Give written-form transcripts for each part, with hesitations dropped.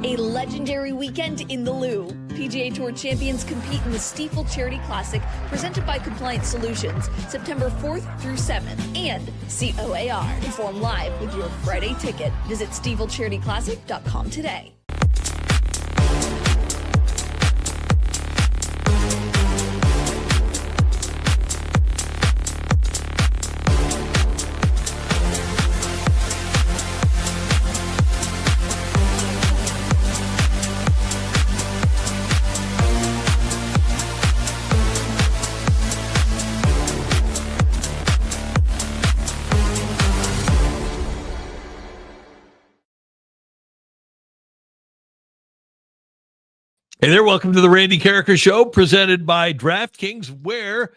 A legendary weekend in the Lou. PGA Tour champions compete in the Stifel Charity Classic, presented by Compliance Solutions, September 4th through 7th. And see O.A.R. Perform live with your Friday ticket. Visit StifelCharityClassic.com today. Hey there, welcome to the Randy Karraker Show, presented by DraftKings, where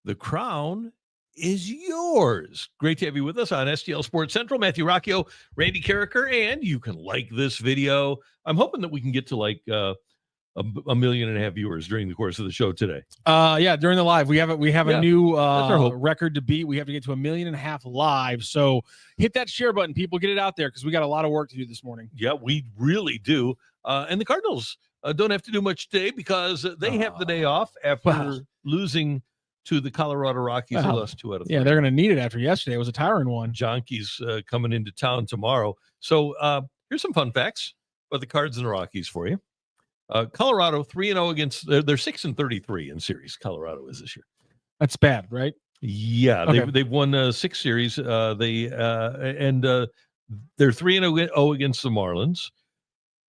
the crown is yours. Great to have you with us on STL Sports Central. Matthew Rocchio, Randy Karraker, and you can like this video. I'm hoping that we can get to like a 1.5 million viewers during the course of the show today. Yeah, during the live, we have a new record to beat. We have to get to 1.5 million live. So hit that share button, people. Get it out there because we got a lot of work to do this morning. Yeah, we really do. And the Cardinals don't have to do much today because they have the day off after losing to the Colorado Rockies. They lost 2 out of 3. Yeah, they're going to need it after yesterday. It was a tiring one. Jonke's coming into town tomorrow. So here's some fun facts about the Cards and the Rockies for you. Colorado 3-0 against they're 6-33 in series. Colorado is this year. That's bad, right? Yeah, okay. they've won 6 series. They're 3-0 against the Marlins,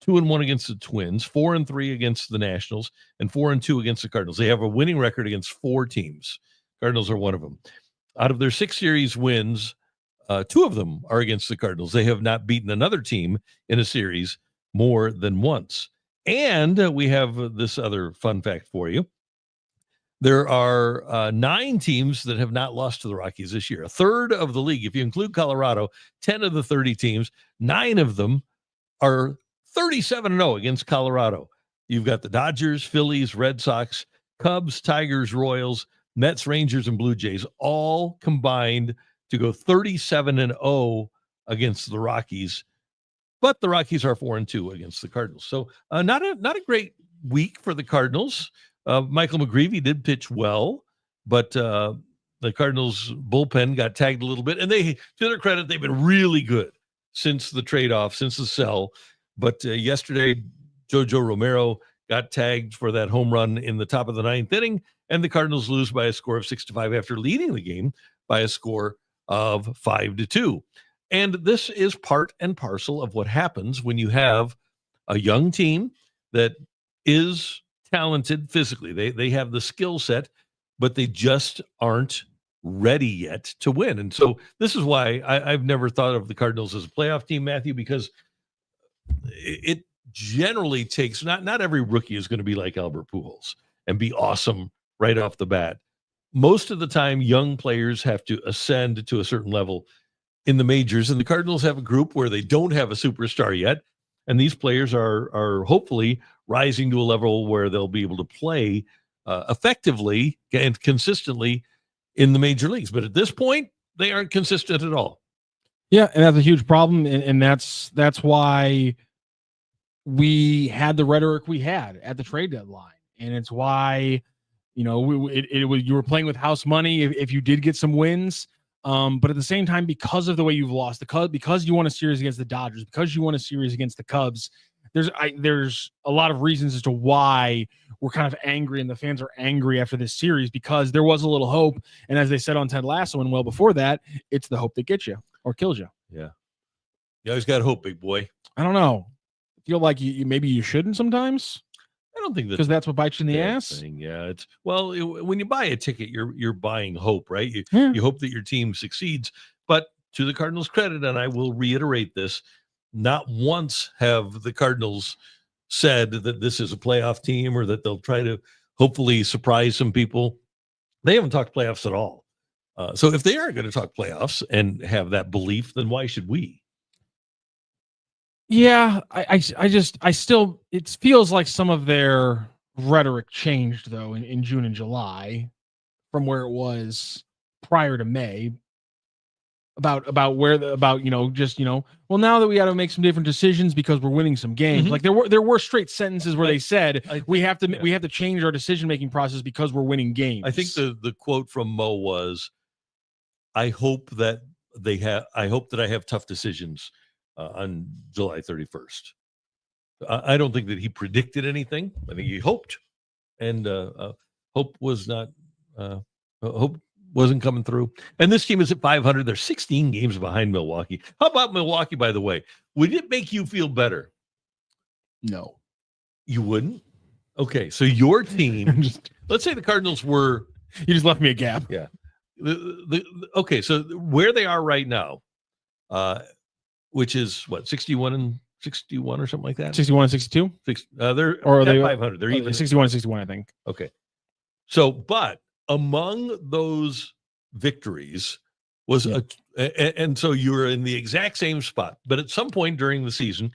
2-1 against the Twins, 4-3 against the Nationals, and 4-2 against the Cardinals. They have a winning record against 4 teams. Cardinals are one of them. Out of their 6 series wins, 2 of them are against the Cardinals. They have not beaten another team in a series more than once. And we have this other fun fact for you. There are 9 teams that have not lost to the Rockies this year. A third of the league, if you include Colorado, 10 of the 30 teams, 9 of them are 37-0 against Colorado. You've got the Dodgers, Phillies, Red Sox, Cubs, Tigers, Royals, Mets, Rangers, and Blue Jays all combined to go 37-0 against the Rockies. But the Rockies are 4-2 against the Cardinals. So not a great week for the Cardinals. Michael McGreevy did pitch well, but the Cardinals bullpen got tagged a little bit. And they, to their credit, they've been really good since the trade-off, since the sell. But yesterday, JoJo Romero got tagged for that home run in the top of the 9th inning, and the Cardinals lose by a score of 6-5 after leading the game by a score of 5-2. And this is part and parcel of what happens when you have a young team that is talented physically. They have the skill set, but they just aren't ready yet to win. And so this is why I've never thought of the Cardinals as a playoff team, Matthew, because it generally takes not every rookie is going to be like Albert Pujols and be awesome right off the bat. Most of the time, young players have to ascend to a certain level in the majors, and the Cardinals have a group where they don't have a superstar yet, and these players are hopefully rising to a level where they'll be able to play effectively and consistently in the major leagues. But at this point, they aren't consistent at all. Yeah, and that's a huge problem, and that's why we had the rhetoric we had at the trade deadline, and it's why you were playing with house money if you did get some wins, but at the same time, because of the way you've lost, because you won a series against the Dodgers, because you won a series against the Cubs, there's a lot of reasons as to why we're kind of angry, and the fans are angry after this series because there was a little hope, and as they said on Ted Lasso and well before that, it's the hope that gets you or kills you. Yeah. You always got hope, big boy. I don't know. I feel like you maybe you shouldn't sometimes. I don't think because that's what bites you in the ass. Thing. Yeah, when you buy a ticket, you're buying hope, right? You hope that your team succeeds. But to the Cardinals' credit, and I will reiterate this, not once have the Cardinals said that this is a playoff team or that they'll try to hopefully surprise some people. They haven't talked playoffs at all. So if they are going to talk playoffs and have that belief, then why should we? Yeah, I still, it feels like some of their rhetoric changed though in June and July from where it was prior to May. well, now that we got to make some different decisions because we're winning some games. Mhm. Like there were straight sentences where they said we have to change our decision making process because we're winning games. I think the quote from Mo was, I hope that I have tough decisions on July 31st. I don't think that he predicted anything. I think he hoped, and hope wasn't coming through. And this team is at 500. They're 16 games behind Milwaukee. How about Milwaukee, by the way? Would it make you feel better? No. You wouldn't? Okay, so your team, let's say the Cardinals were... You just left me a gap. Yeah. Okay, so where they are right now, which is what, 61 and 61 or something like that? 61 and 62? They're or at they 500. They're even 61 and 61, I think. Okay. So, but among those victories was and so you were in the exact same spot, but at some point during the season,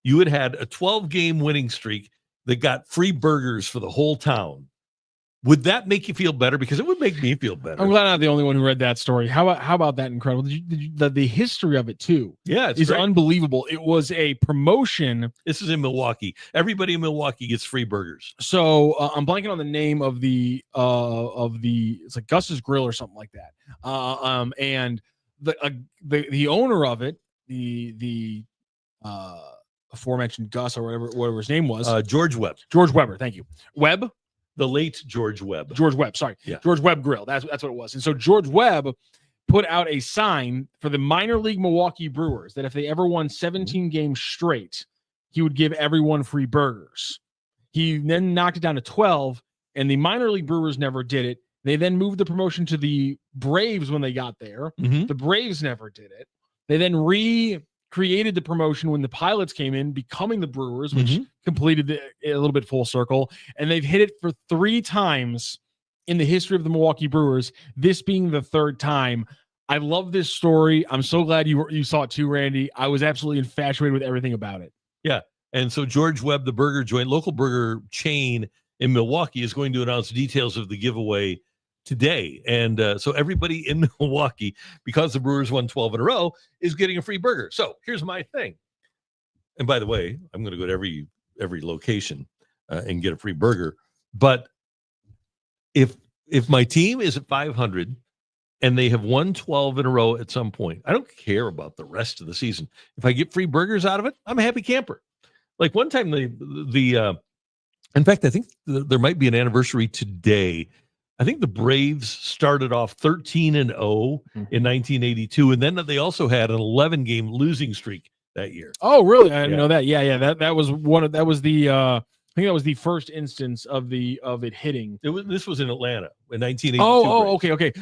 you had a 12-game winning streak that got free burgers for the whole town. Would that make you feel better? Because it would make me feel better. I'm glad I'm not the only one who read that story. How about that? Incredible. The history of it too. Yeah, it's unbelievable. It was a promotion. This is in Milwaukee. Everybody in Milwaukee gets free burgers. So I'm blanking on the name of the it's like Gus's Grill or something like that. And the owner of it, the aforementioned Gus or whatever his name was, George Webb. George Weber. Thank you, Webb. The late George Webb. Sorry. Yeah. George Webb Grill. That's what it was. And so George Webb put out a sign for the minor league Milwaukee Brewers that if they ever won 17 games straight, he would give everyone free burgers. He then knocked it down to 12, and the minor league Brewers never did it. They then moved the promotion to the Braves when they got there. Mm-hmm. The Braves never did it. They then recreated the promotion when the Pilots came in, becoming the Brewers, which completed a little bit full circle. And they've hit it for 3 times in the history of the Milwaukee Brewers, this being the 3rd time. I love this story. I'm so glad you saw it too, Randy. I was absolutely infatuated with everything about it. Yeah. And so George Webb, the burger joint, local burger chain in Milwaukee, is going to announce details of the giveaway today. And so everybody in Milwaukee, because the Brewers won 12 in a row, is getting a free burger. So here's my thing. And by the way, I'm going to go to every location and get a free burger. But if my team is at 500 and they have won 12 in a row at some point, I don't care about the rest of the season. If I get free burgers out of it, I'm a happy camper. Like one time in fact, I think there might be an anniversary today. I think the Braves started off 13-0 in 1982, and then they also had an 11-game losing streak that year. Oh, really? I didn't know that. Yeah. That was I think that was the first instance of it hitting. This was in Atlanta in 1982. Okay.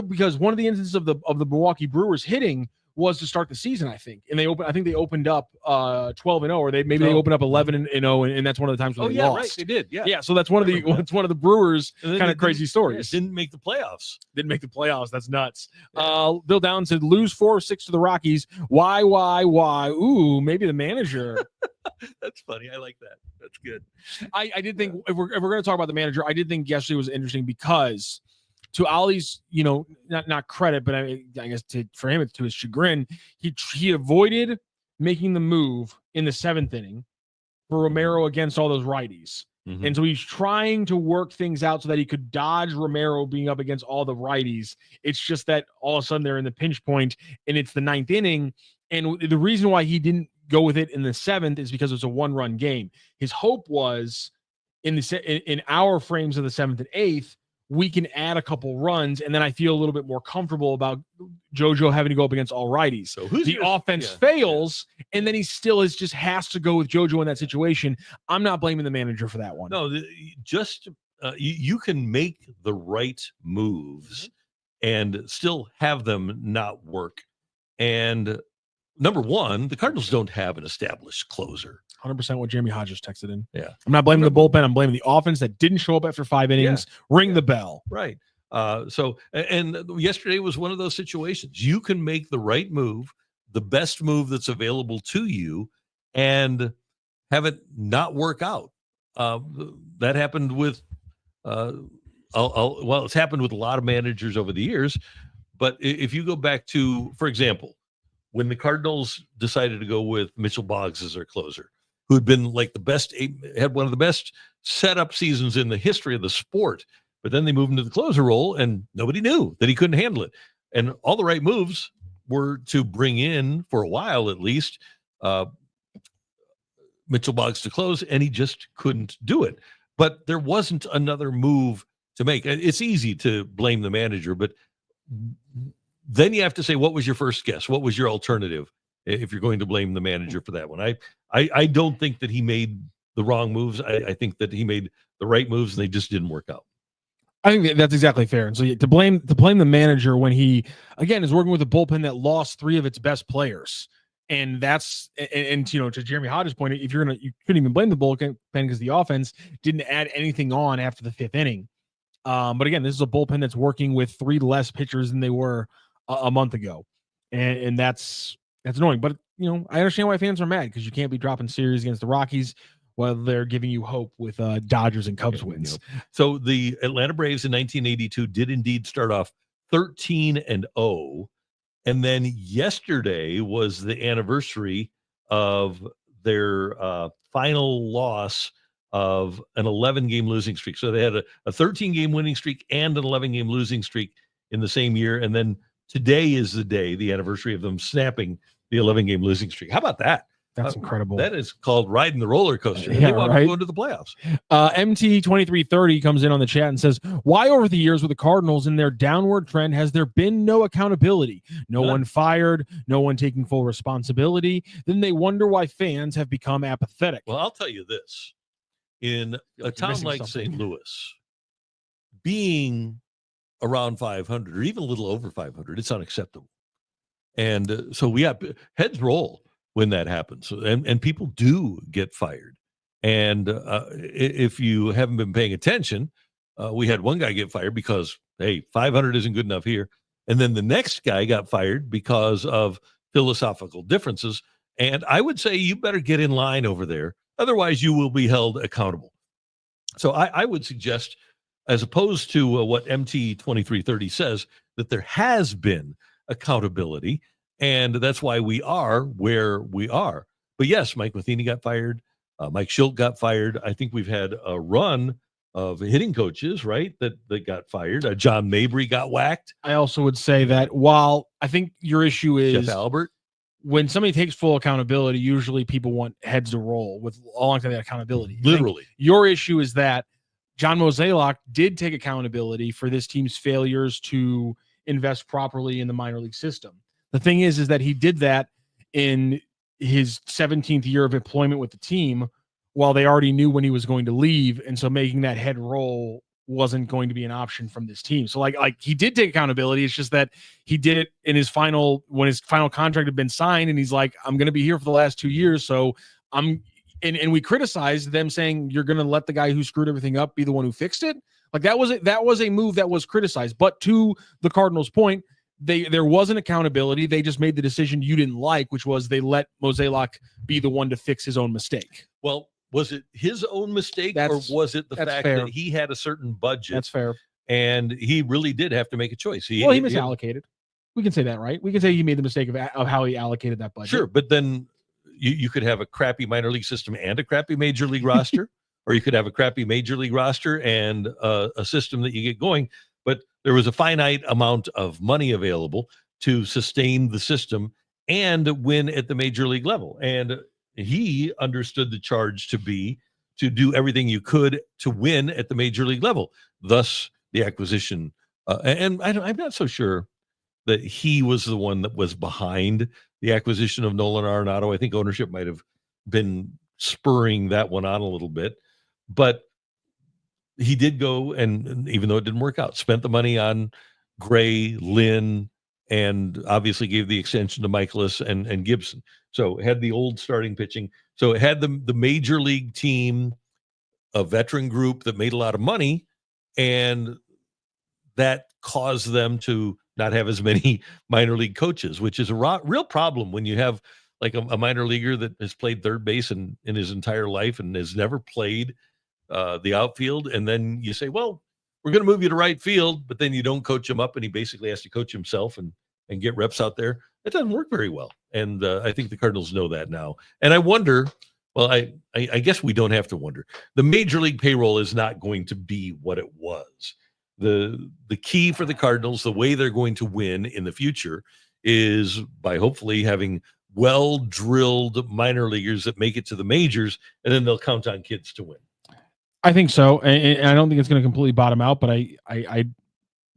Because one of the instances of the Milwaukee Brewers hitting was to start the season, I think. And they opened up 12-0, or they opened up 11-0, and that's one of the times when they lost. Right, they did. Yeah. So that's one of the Brewers kind of crazy stories. Didn't make the playoffs. That's nuts. Bill Downs said lose 4-6 to the Rockies. Why? Ooh, maybe the manager. That's funny. I like that. That's good. I did think if we're going to talk about the manager, I did think yesterday was interesting because, to Ollie's, not credit, but I guess for him, to his chagrin, he avoided making the move in the 7th inning for Romero against all those righties. Mm-hmm. And so he's trying to work things out so that he could dodge Romero being up against all the righties. It's just that all of a sudden they're in the pinch point and it's the 9th inning. And the reason why he didn't go with it in the 7th is because it's a 1-run game. His hope was in our frames of the 7th and 8th, we can add a couple runs, and then I feel a little bit more comfortable about JoJo having to go up against all righties. So the offense fails, and then he still has to go with JoJo in that situation. I'm not blaming the manager for that one. No, you can make the right moves and still have them not work. And number one, the Cardinals don't have an established closer. 100% what Jeremy Hodges texted in. Yeah. I'm not blaming the bullpen. I'm blaming the offense that didn't show up after 5 innings. Ring the bell. Right. So yesterday was one of those situations. You can make the right move, the best move that's available to you, and have it not work out. That happened with, it's happened with a lot of managers over the years, But if you go back to, for example, when the Cardinals decided to go with Mitchell Boggs as their closer, who had been like had one of the best setup seasons in the history of the sport, but then they moved into the closer role and nobody knew that he couldn't handle it. And all the right moves were to bring in, for a while at least, Mitchell Boggs to close, and he just couldn't do it. But there wasn't another move to make. It's easy to blame the manager, but then you have to say, what was your first guess? What was your alternative if you're going to blame the manager for that one? I don't think that he made the wrong moves. I think that he made the right moves, and they just didn't work out. I think that's exactly fair. And so to blame the manager when he, again, is working with a bullpen that lost 3 of its best players. And that's, and to Jeremy Hodges' point, if you couldn't even blame the bullpen because the offense didn't add anything on after the 5th inning. But again, this is a bullpen that's working with 3 less pitchers than they were a month ago. And that's annoying. But, I understand why fans are mad, because you can't be dropping series against the Rockies while they're giving you hope with Dodgers and Cubs wins. So the Atlanta Braves in 1982 did indeed start off 13-0. And then yesterday was the anniversary of their final loss of an 11-game losing streak. So they had a 13-game winning streak and an 11-game losing streak in the same year. And then today is the anniversary of them snapping the 11-game losing streak. How about that? That's incredible. That is called riding the roller coaster. Yeah, they want to go into the playoffs. MT2330 comes in on the chat and says, why over the years with the Cardinals in their downward trend has there been no accountability? No one fired, no one taking full responsibility. Then they wonder why fans have become apathetic. Well, I'll tell you this. In a town like St. Louis, being around 500 or even a little over 500, it's unacceptable. And so we have heads roll when that happens, and people do get fired. And if you haven't been paying attention, we had one guy get fired because, hey, 500 isn't good enough here. And then the next guy got fired because of philosophical differences. And I would say you better get in line over there. Otherwise, you will be held accountable. So I would suggest, as opposed to what MT2330 says, that there has been accountability. And that's why we are where we are. But yes, Mike Matheny got fired. Mike Schilt got fired. I think we've had a run of hitting coaches, right, that got fired. John Mabry got whacked. I also would say that while I think your issue is Jeff Albert, when somebody takes full accountability, usually people want heads to roll with alongside that accountability. Literally. Your issue is that John Mozeliak did take accountability for this team's failures to invest properly in the minor league system. The thing is that he did that in his 17th year of employment with the team while they already knew when he was going to leave. And so making that head roll wasn't going to be an option from this team. So like he did take accountability. It's just that he did it in when his final contract had been signed, and he's like, I'm going to be here for the last 2 years. So and we criticized them saying, you're going to let the guy who screwed everything up be the one who fixed it. Like that was a move that was criticized. But to the Cardinals' point, there wasn't accountability. They just made the decision you didn't like, which was they let Mozeliak be the one to fix his own mistake. Well, was it his own mistake, or was it the fact that he had a certain budget? That's fair. And he really did have to make a choice. He misallocated. We can say that, right? We can say he made the mistake of how he allocated that budget. Sure, but then you could have a crappy minor league system and a crappy major league roster, or you could have a crappy major league roster and a system that you get going. But there was a finite amount of money available to sustain the system and win at the major league level. And he understood the charge to be to do everything you could to win at the major league level. Thus, the acquisition. And I'm not so sure that he was the one that was behind the acquisition of Nolan Arenado. I think ownership might have been spurring that one on a little bit. But he did go, and even though it didn't work out, spent the money on Gray, Lynn, and obviously gave the extension to Michaelis and Gibson. So had the old starting pitching. So it had the major league team, a veteran group that made a lot of money, and that caused them to not have as many minor league coaches, which is a real problem when you have like a minor leaguer that has played third base in his entire life and has never played the outfield. And then you say, well, we're we're going to move you to right field, but then you don't coach him up, and he basically has to coach himself and get reps out there. It doesn't work very well. And I think the Cardinals know that now. And I wonder, well, I guess we don't have to wonder. The major league payroll is not going to be what it was. The key for the Cardinals, the way they're going to win in the future, is by hopefully having well-drilled minor leaguers that make it to the majors, and then they'll count on kids to win. I think so, and I don't think it's going to completely bottom out. But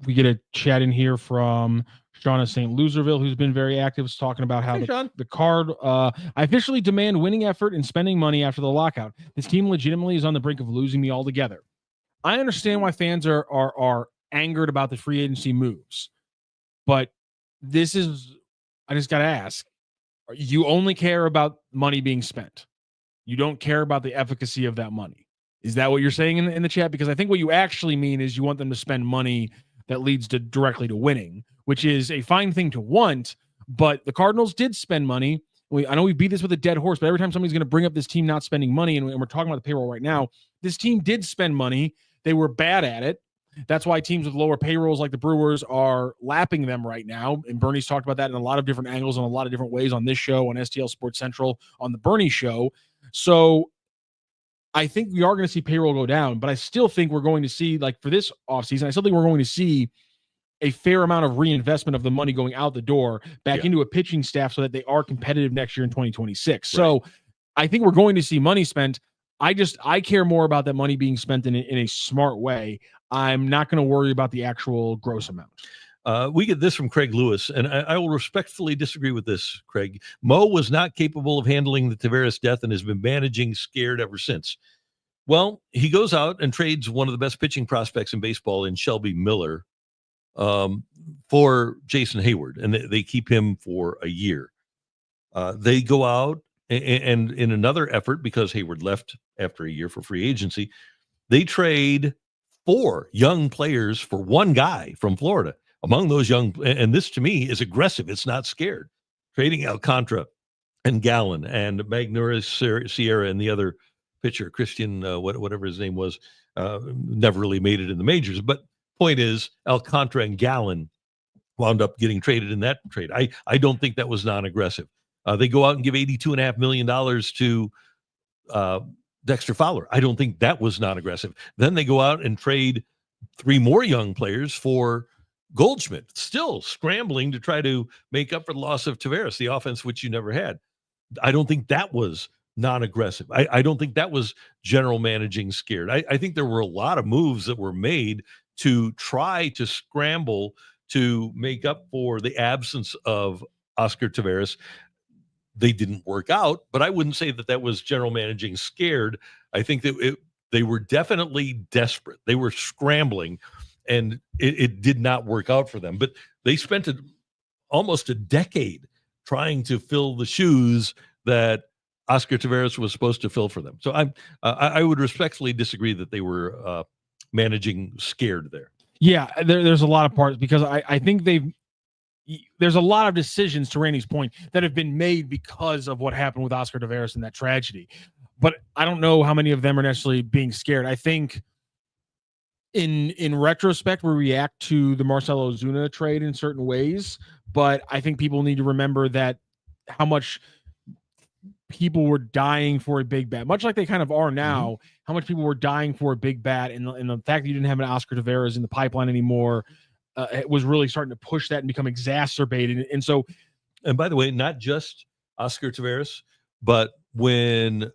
we get a chat in here from Sean of St. Loserville, who's been very active, is talking about how the Card. I officially demand winning effort and spending money after the lockout. This team legitimately is on the brink of losing me altogether. I understand why fans are angered about the free agency moves, but this is. I just got to ask: you only care about money being spent. You don't care about the efficacy of that money. Is that what you're saying in the chat? Because I think what you actually mean is you want them to spend money that leads directly to winning, which is a fine thing to want. But the Cardinals did spend money. I know we beat this with a dead horse, but every time somebody's going to bring up this team not spending money, and we're talking about the payroll right now, this team did spend money. They were bad at it. That's why teams with lower payrolls like the Brewers are lapping them right now. And Bernie's talked about that in a lot of different angles, in a lot of different ways on this show, on STL Sports Central, on the Bernie show. So I think we are going to see payroll go down, but I still think we're going to see, like for this offseason, I still think we're going to see a fair amount of reinvestment of the money going out the door back into a pitching staff so that they are competitive next year in 2026. Right. So I think we're going to see money spent. I care more about that money being spent in a smart way. I'm not going to worry about the actual gross amount. We get this from Craig Lewis, and I will respectfully disagree with this, Craig. Mo was not capable of handling the Taveras death and has been managing scared ever since. Well, he goes out and trades one of the best pitching prospects in baseball in Shelby Miller for Jason Hayward, and they keep him for a year. They go out and in another effort, because Hayward left after a year for free agency, they trade 4 young players for one guy from Florida. Among those young, and this to me is aggressive. It's not scared. Trading Alcantara and Gallen and Magneuris Sierra and the other pitcher, Christian, whatever his name was, never really made it in the majors. But point is, Alcantara and Gallen wound up getting traded in that trade. I don't think that was non-aggressive. They go out and give $82.5 million to Dexter Fowler. I don't think that was non-aggressive. Then they go out and trade 3 more young players for Goldschmidt, still scrambling to try to make up for the loss of Taveras, the offense which you never had. I don't think that was non-aggressive. I don't think that was general managing scared. I think there were a lot of moves that were made to try to scramble to make up for the absence of Oscar Taveras. They didn't work out, but I wouldn't say that was general managing scared. I think that they were definitely desperate. They were scrambling, and it did not work out for them. But they spent almost a decade trying to fill the shoes that Oscar Taveras was supposed to fill for them. So I would respectfully disagree that they were managing scared there. Yeah, there's a lot of parts, because I think there's a lot of decisions, to Randy's point, that have been made because of what happened with Oscar Taveras and that tragedy. But I don't know how many of them are necessarily being scared. I think in retrospect, we react to the Marcell Ozuna trade in certain ways, but I think people need to remember that how much people were dying for a big bat, much like they kind of are now, how much people were dying for a big bat, and the fact that you didn't have an Oscar Taveras in the pipeline anymore, it was really starting to push that and become exacerbated. And by the way, not just Oscar Taveras, but when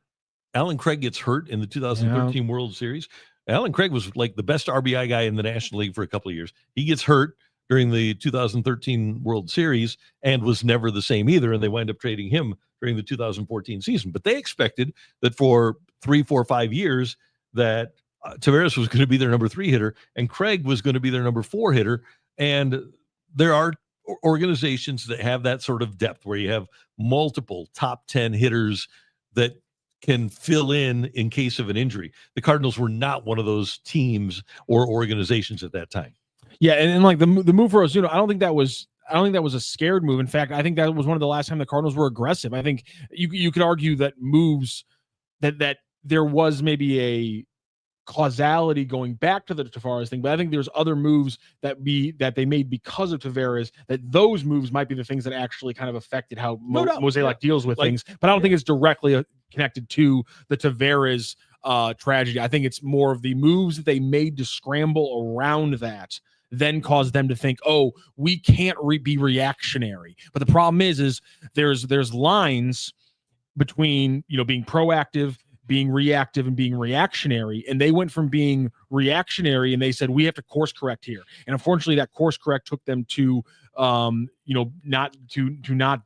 Alan Craig gets hurt in the 2013 World Series, Alan Craig was like the best RBI guy in the National League for a couple of years. He gets hurt during the 2013 World Series and was never the same either, and they wind up trading him during the 2014 season. But they expected that for 3, 4, 5 years that Taveras was going to be their number 3 hitter, and Craig was going to be their number 4 hitter. And there are organizations that have that sort of depth where you have multiple top 10 hitters that can fill in case of an injury. The Cardinals were not one of those teams or organizations at that time. Yeah, and like the move for Ozuna, I don't think that was a scared move. In fact, I think that was one of the last time the Cardinals were aggressive. I think you could argue that moves that there was maybe a causality going back to the Taveras thing, but I think there's other moves that they made because of Taveras, that those moves might be the things that actually kind of affected how Mozeliak deals with things. But I don't think it's directly connected to the Taveras tragedy. I think it's more of the moves that they made to scramble around that then caused them to think, oh, we can't be reactionary. But the problem is there's lines between, being proactive, being reactive, and being reactionary. And they went from being reactionary and they said, we have to course correct here. And unfortunately that course correct took them to, not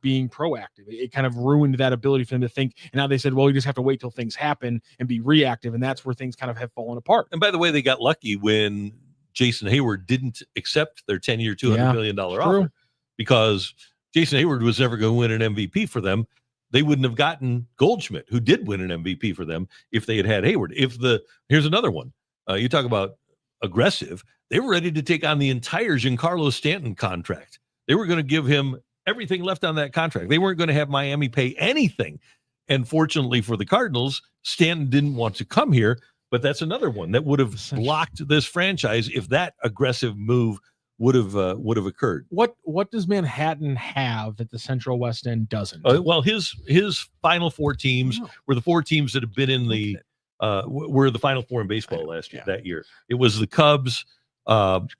being proactive. It kind of ruined that ability for them to think. And now they said, well, you just have to wait till things happen and be reactive. And that's where things kind of have fallen apart. And by the way, they got lucky when Jason Hayward didn't accept their 10-year, $200 million offer, because Jason Hayward was never going to win an MVP for them. They wouldn't have gotten Goldschmidt, who did win an MVP for them, if they had Hayward. Here's another one. You talk about aggressive. They were ready to take on the entire Giancarlo Stanton contract. They were going to give him everything left on that contract. They weren't going to have Miami pay anything. And fortunately for the Cardinals, Stanton didn't want to come here. But that's another one that would have blocked this franchise if that aggressive move would have occurred. What does Manhattan have that the Central West End doesn't? Well, his final four teams were the four teams that have been in the were the Final Four in baseball last year. That year, it was the Cubs. Let's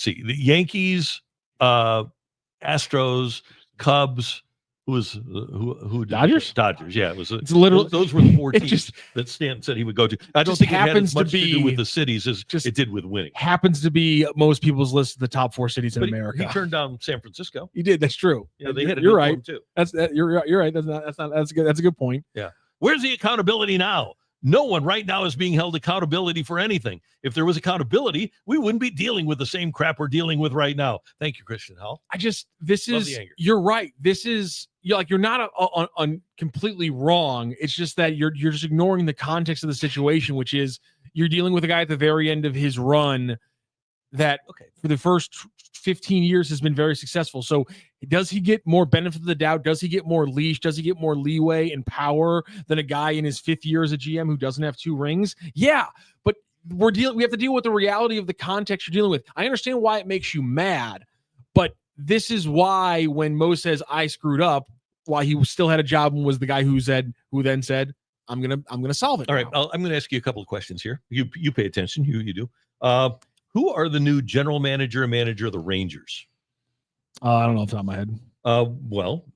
see, the Yankees, Astros, Cubs. Who Dodgers? Dodgers, yeah. It's literally those were the four teams that Stanton said he would go to. I don't think it had as much to do with the cities as it did with winning. Happens to be most people's list of the top four cities in America. He turned down San Francisco. He did. That's true. Yeah, they had a you're good right. form too. You're right. That's a good point. Yeah. Where's the accountability now? No one right now is being held accountability for anything. If there was accountability, we wouldn't be dealing with the same crap we're dealing with right now. Thank you, Christian Howell. You're right. You're not completely wrong. It's just that you're just ignoring the context of the situation, which is you're dealing with a guy at the very end of his run that for the first 15 years has been very successful. So does he get more benefit of the doubt? Does he get more leash? Does he get more leeway and power than a guy in his fifth year as a GM who doesn't have 2 rings? Yeah, but we have to deal with the reality of the context you're dealing with. I understand why it makes you mad, but this is why when Mo says I screwed up, why he still had a job and was the guy who then said, I'm gonna solve it. All right, I'm going to ask you a couple of questions here. You pay attention. You do. Who are the new general manager and manager of the Rangers? I don't know off the top of my head. Well,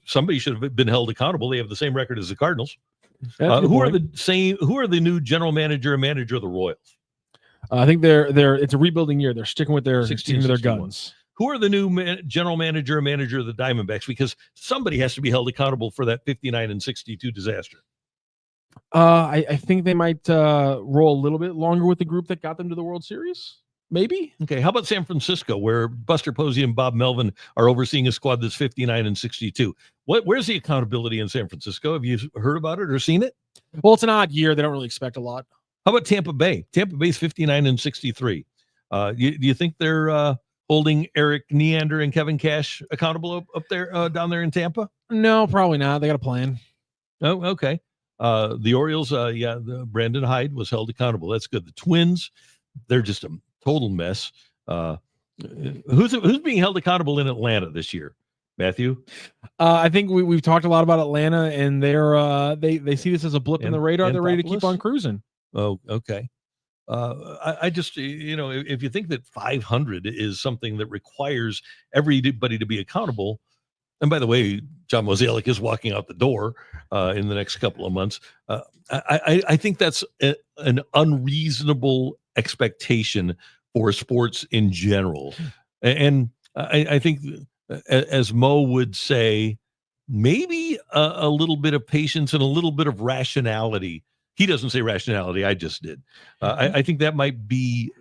somebody should have been held accountable. They have the same record as the Cardinals. Who are the new general manager and manager of the Royals? I think it's a rebuilding year. They're sticking with their guns. Who are the new general manager and manager of the Diamondbacks? Because somebody has to be held accountable for that 59-62 disaster. I think they might roll a little bit longer with the group that got them to the World Series. Maybe. Okay. How about San Francisco, where Buster Posey and Bob Melvin are overseeing a squad that's 59-62? Where's the accountability in San Francisco? Have you heard about it or seen it? Well, it's an odd year. They don't really expect a lot. How about Tampa Bay? Tampa Bay's 59-63. Do you think they're holding Eric Neander and Kevin Cash accountable up there, down there in Tampa? No, probably not. They got a plan. Oh, okay. The Orioles, Brandon Hyde was held accountable. That's good. The Twins, they're just a total mess. Who's being held accountable in Atlanta this year? Matthew? I think we've talked a lot about Atlanta, and they see this as a blip in the radar. They're ready to keep on cruising. Oh, okay. I just, if you think that 500 is something that requires everybody to be accountable, and by the way, John Mozeliak is walking out the door in the next couple of months. I think that's an unreasonable expectation for sports in general. And I think, as Mo would say, maybe a little bit of patience and a little bit of rationality. He doesn't say rationality. I just did. I think that might be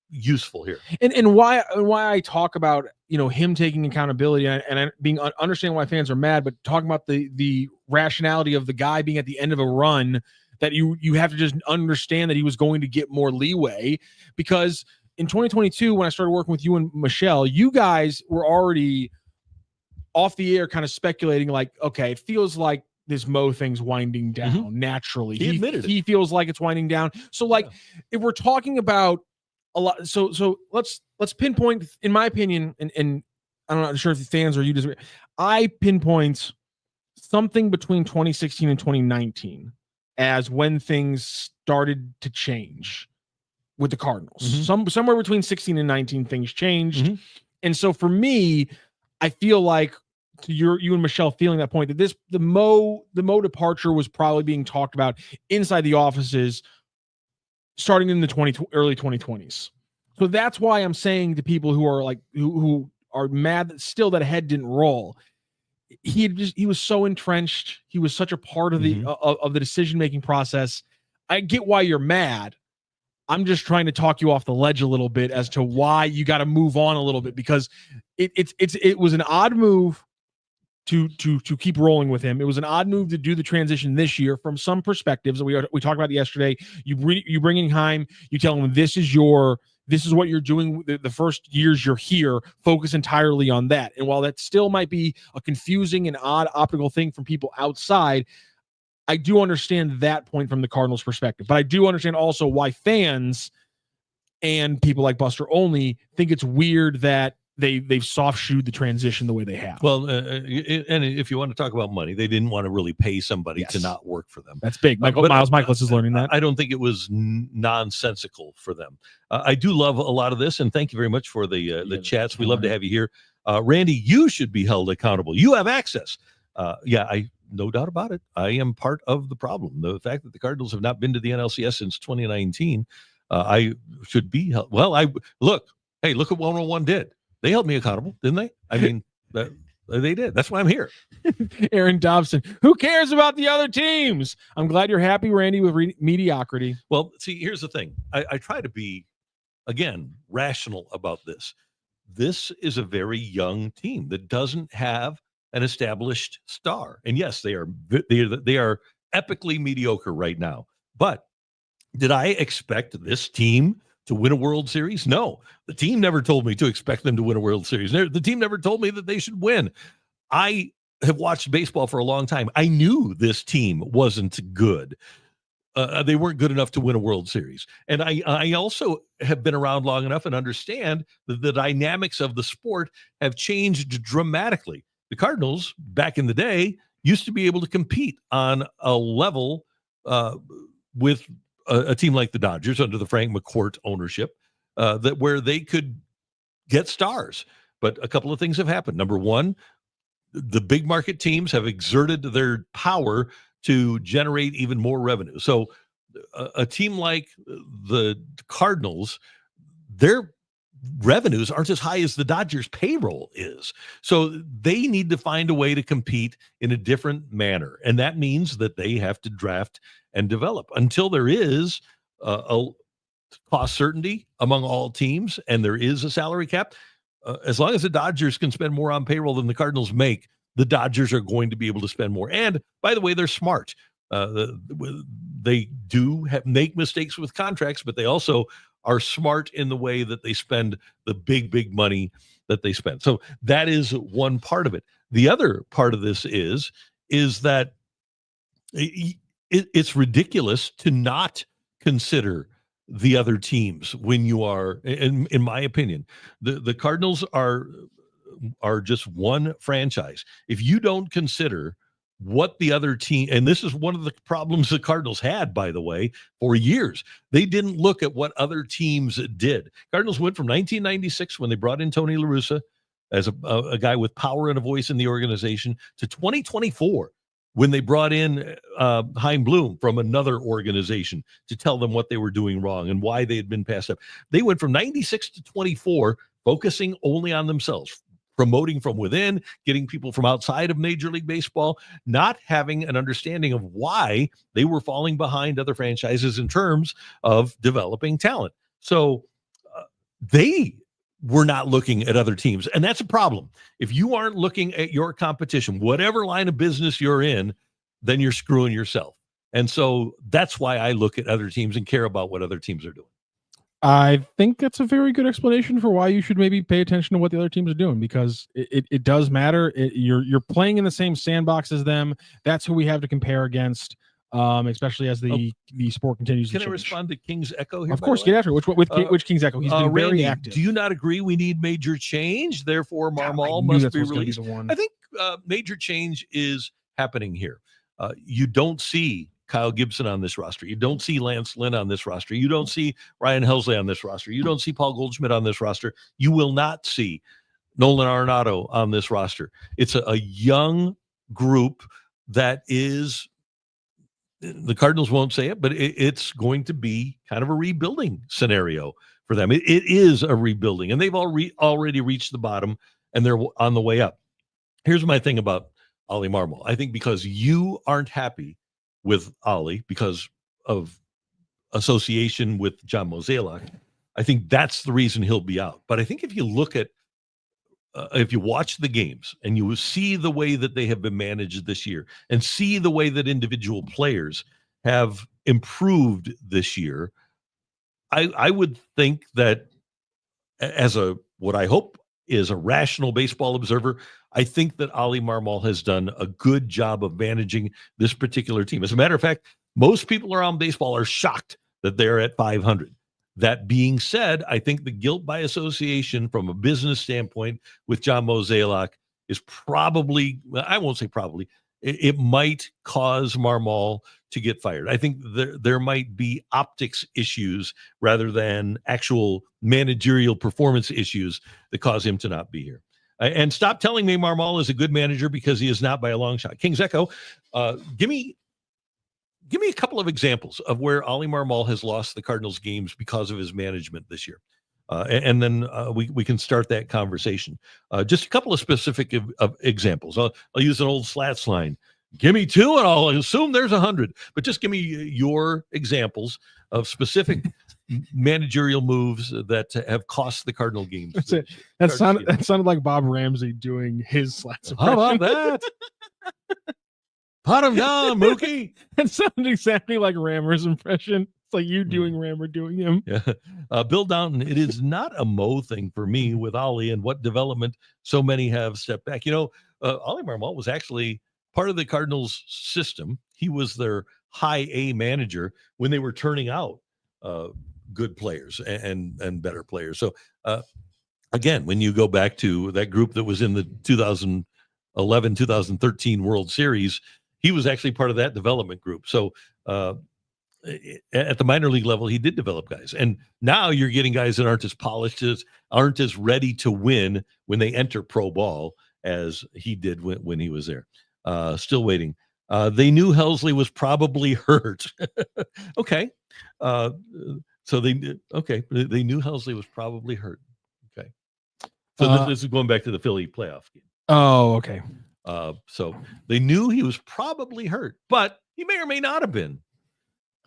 useful here. And why I talk about him taking accountability and being understanding why fans are mad, but talking about the rationality of the guy being at the end of a run, that you have to just understand that he was going to get more leeway. Because in 2022, when I started working with you and Michelle, you guys were already off the air kind of speculating like, okay, it feels like this Mo thing's winding down naturally. He admitted it. He feels like it's winding down. So like if we're talking about a lot, so let's pinpoint, in my opinion, and I'm not sure if the fans or you disagree. I pinpoint something between 2016 and 2019 as when things started to change with the Cardinals. Somewhere between 16 and 19, things changed. And so for me, I feel like, to you and Michelle feeling that point, that the Mo departure was probably being talked about inside the offices starting in the early 2020s. So that's why I'm saying to people who are like who are mad that still that head didn't roll. He was so entrenched. He was such a part of the decision-making process. I get why you're mad. I'm just trying to talk you off the ledge a little bit as to why you got to move on a little bit, because it was an odd move to keep rolling with him. It was an odd move to do the transition this year from some perspectives that we talked about yesterday. You bring in Heim, you tell him this is what you're doing the first years you're here, focus entirely on that. And while that still might be a confusing and odd optical thing from people outside, I do understand that point from the Cardinals' perspective. But I do understand also why fans and people like Buster Olney think it's weird that they've soft-shoed the transition the way they have. Well, and if you want to talk about money, they didn't want to really pay somebody to not work for them. That's big. Miles Michaelis is learning that. I don't think it was nonsensical for them. I do love a lot of this, and thank you very much for the chats. We love to have you here. Randy, you should be held accountable. You have access. No doubt about it. I am part of the problem. The fact that the Cardinals have not been to the NLCS since 2019, I should be held. Well, look at what 101 did. They held me accountable, didn't they? I mean, they did. That's why I'm here. Aaron Dobson, who cares about the other teams? I'm glad you're happy, Randy, with mediocrity. Well, see, here's the thing. I try to be, again, rational about this. This is a very young team that doesn't have an established star. And yes, they are epically mediocre right now. But did I expect this team to win a World Series? No. The team never told me to expect them to win a World Series. The team never told me that they should win. I have watched baseball for a long time. I knew this team wasn't good. They weren't good enough to win a World Series. And I also have been around long enough and understand that the dynamics of the sport have changed dramatically. The Cardinals, back in the day, used to be able to compete on a level with a team like the Dodgers under the Frank McCourt ownership, where they could get stars. But a couple of things have happened. Number one, the big market teams have exerted their power to generate even more revenue. So a team like the Cardinals, their revenues aren't as high as the Dodgers payroll is. So they need to find a way to compete in a different manner. And that means that they have to draft and develop until there is a cost certainty among all teams and there is a salary cap. As long as the Dodgers can spend more on payroll than the Cardinals make, the Dodgers are going to be able to spend more. And by the way, they're smart. They do make mistakes with contracts, but they also are smart in the way that they spend the big money that they spend. So that is one part of it. The other part of this is that it's ridiculous to not consider the other teams when you are, in my opinion, the Cardinals are just one franchise. If you don't consider what the other team, and this is one of the problems the Cardinals had, by the way, for years. They didn't look at what other teams did. Cardinals went from 1996, when they brought in Tony La Russa as a guy with power and a voice in the organization, to 2024, when they brought in Chaim Bloom from another organization to tell them what they were doing wrong and why they had been passed up. They went from 96 to 24, focusing only on themselves, promoting from within, getting people from outside of Major League Baseball, not having an understanding of why they were falling behind other franchises in terms of developing talent. So they were not looking at other teams. And that's a problem. If you aren't looking at your competition, whatever line of business you're in, then you're screwing yourself. And so that's why I look at other teams and care about what other teams are doing. I think that's a very good explanation for why you should maybe pay attention to what the other teams are doing, because it does matter. You're playing in the same sandbox as them. That's who we have to compare against, especially as the sport continues to change. Can I respond to King's Echo here? Of course, get after it. Which King's Echo? He's been Randy, very active. Do you not agree we need major change? Therefore, Marmol God, must be released. I think major change is happening here. You don't see Kyle Gibson on this roster. You don't see Lance Lynn on this roster. You don't see Ryan Helsley on this roster. You don't see Paul Goldschmidt on this roster. You will not see Nolan Arenado on this roster. It's a young group that is, the Cardinals won't say it, but it's going to be kind of a rebuilding scenario for them. It is a rebuilding, and they've already reached the bottom, and they're on the way up. Here's my thing about Ollie Marmol. I think because you aren't happy with Ollie because of association with John Mozeliak, I think that's the reason he'll be out. But I think if you look at, if you watch the games and you see the way that they have been managed this year and see the way that individual players have improved this year, I would think that as what I hope is a rational baseball observer, I think that Ollie Marmol has done a good job of managing this particular team. As a matter of fact, most people around baseball are shocked that they're at 500. That being said, I think the guilt by association from a business standpoint with John Mozeliak is probably, I won't say probably, it might cause Marmol to get fired. I think there might be optics issues rather than actual managerial performance issues that cause him to not be here. And stop telling me Marmol is a good manager, because he is not by a long shot. King's Echo, give me a couple of examples of where Ollie Marmol has lost the Cardinals games because of his management this year. And then we can start that conversation. Just a couple of specific examples. I'll use an old Slats line. Give me two and I'll assume there's 100. But just give me your examples of specific managerial moves that have cost the Cardinal games. That's it. That sounded like Bob Ramsey doing his Slats impression. How about that? Pot him down, Mookie. That sounded exactly like Rammer's impression. It's like you doing Rammer doing him. Yeah. Bill Downton, it is not a Mo thing for me with Ollie and what development so many have stepped back. Ollie Marmol was actually part of the Cardinals system. He was their high A manager when they were turning out good players and better players. So again, when you go back to that group that was in the 2011, 2013 World Series, he was actually part of that development group. So at the minor league level, he did develop guys. And now you're getting guys that aren't as polished, aren't as ready to win when they enter pro ball as he did when he was there. Still waiting. They knew Helsley was probably hurt. Okay. So they knew Helsley was probably hurt. Okay. So this is going back to the Philly playoff game. Oh, okay. So they knew he was probably hurt, but he may or may not have been.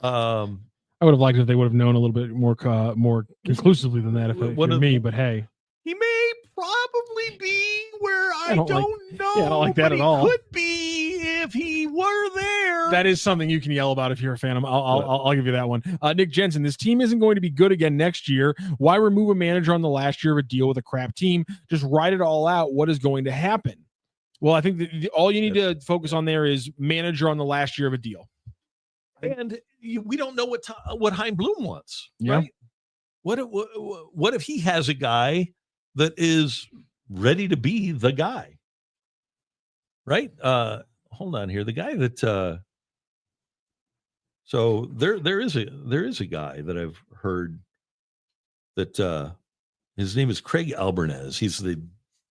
I would have liked if they would have known a little bit more conclusively than that if it were me, but hey. He may probably be where I don't know. Yeah, I don't like that at all. Could be if he were there. That is something you can yell about if you're a fan. I'll give you that one. Nick Jensen, this team isn't going to be good again next year. Why remove a manager on the last year of a deal with a crap team? Just write it all out. What is going to happen? Well, I think all you need to focus on there is manager on the last year of a deal. And we don't know what Hein Bloom wants. Yeah. Right? What if he has a guy that is ready to be the guy? Right? Hold on here. The guy that so there is a guy that I've heard that his name is Craig Albarnez. He's the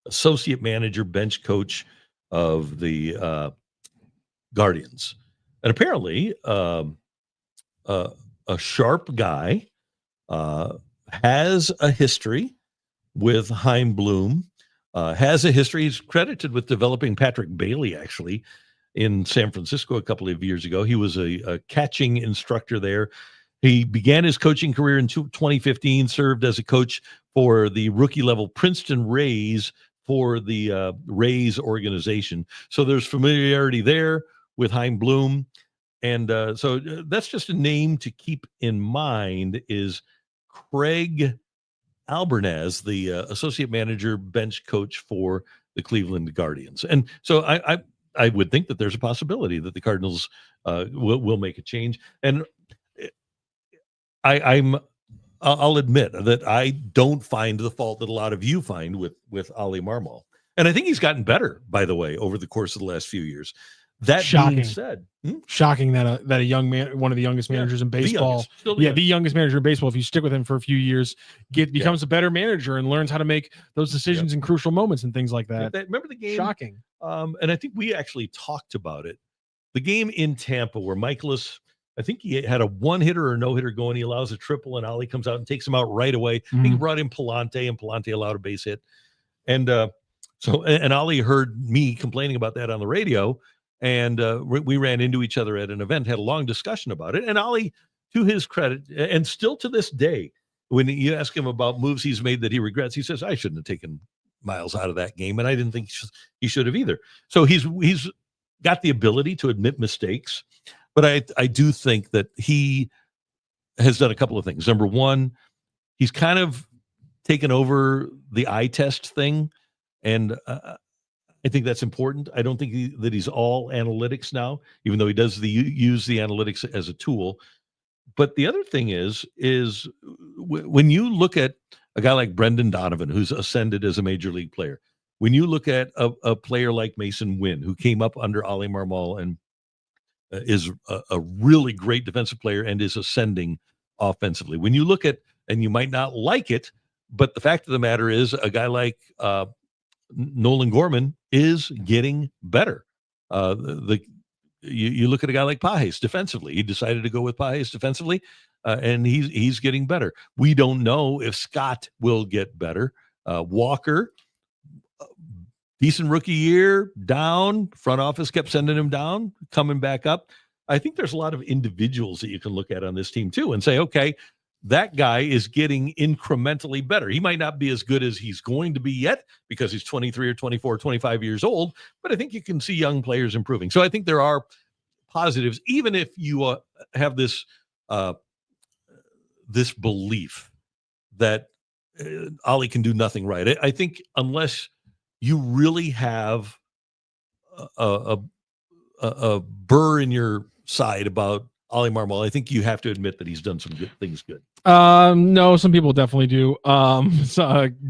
associate manager, bench coach of the Guardians. And apparently a sharp guy has a history with Hein Bloom, has a history. He's credited with developing Patrick Bailey, actually, in San Francisco a couple of years ago. He was a catching instructor there. He began his coaching career in 2015, served as a coach for the rookie-level Princeton Rays for the Rays organization. So there's familiarity there with Hein Bloom. And so that's just a name to keep in mind is Craig Albernaz, the associate manager, bench coach for the Cleveland Guardians. And so I would think that there's a possibility that the Cardinals will make a change. And I'll admit that I don't find the fault that a lot of you find with Ali Marmol. And I think he's gotten better, by the way, over the course of the last few years. That Shocking. being said, shocking that a young man, one of the youngest managers in baseball, the youngest manager in baseball, if you stick with him for a few years, becomes a better manager and learns how to make those decisions in crucial moments and things like that. Remember the game? Shocking. And I think we actually talked about it. The game in Tampa where Michaelis, I think he had a one-hitter or no-hitter going. He allows a triple, and Ali comes out and takes him out right away. He brought in Palante, and Palante allowed a base hit. And and Ali heard me complaining about that on the radio, and we ran into each other at an event, had a long discussion about it. And Ali, to his credit, and still to this day, when you ask him about moves he's made that he regrets, he says, I shouldn't have taken Miles out of that game, and I didn't think he should have either. So he's got the ability to admit mistakes. But I do think that he has done a couple of things. Number one, he's kind of taken over the eye test thing, and I think that's important. I don't think that he's all analytics now, even though he does use the analytics as a tool. But the other thing is when you look at a guy like Brendan Donovan, who's ascended as a major league player, when you look at a player like Mason Wynn, who came up under Ali Marmol and is a really great defensive player and is ascending offensively. When you look at, and you might not like it, but the fact of the matter is a guy like Nolan Gorman is getting better. You look at a guy like Pajes defensively. He decided to go with Pajes defensively, and he's getting better. We don't know if Scott will get better. Walker, decent rookie year, down. Front office kept sending him down, coming back up. I think there's a lot of individuals that you can look at on this team too and say, okay, that guy is getting incrementally better. He might not be as good as he's going to be yet because he's 23 or 24, 25 years old, but I think you can see young players improving. So I think there are positives, even if you have this this belief that Ali can do nothing right. I think unless you really have a burr in your side about Ali Marmol, I think you have to admit that he's done some good things good. No, some people definitely do.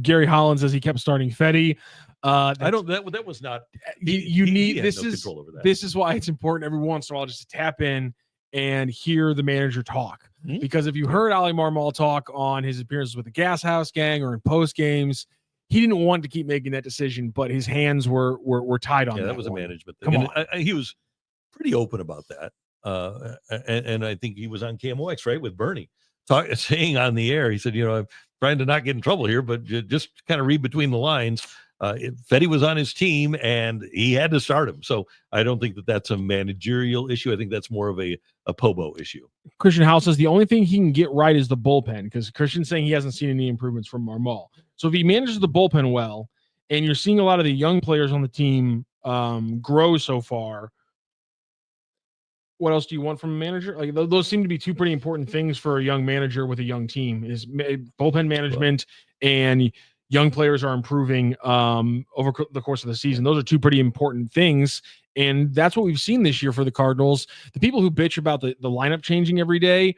Gary Holland says he kept starting Fetty. That was not. You need this no is control over that. This is why it's important every once in a while just to tap in and hear the manager talk. Because if you heard Ali Marmol talk on his appearances with the Gas House Gang or in post games, he didn't want to keep making that decision, but his hands were tied on. Yeah, that was a management thing. Come on. He was pretty open about that, and I think he was on KMOX, right, with Bernie, saying on the air. He said, I'm trying to not get in trouble here, but just kind of read between the lines. Fetty was on his team, and he had to start him. So I don't think that that's a managerial issue. I think that's more of a Pobo issue. Christian House says the only thing he can get right is the bullpen, because Christian's saying he hasn't seen any improvements from Marmol. So if he manages the bullpen well, and you're seeing a lot of the young players on the team grow so far, what else do you want from a manager? Like those seem to be two pretty important things for a young manager with a young team: is bullpen management and young players are improving over the course of the season. Those are two pretty important things, and that's what we've seen this year for the Cardinals. The people who bitch about the lineup changing every day,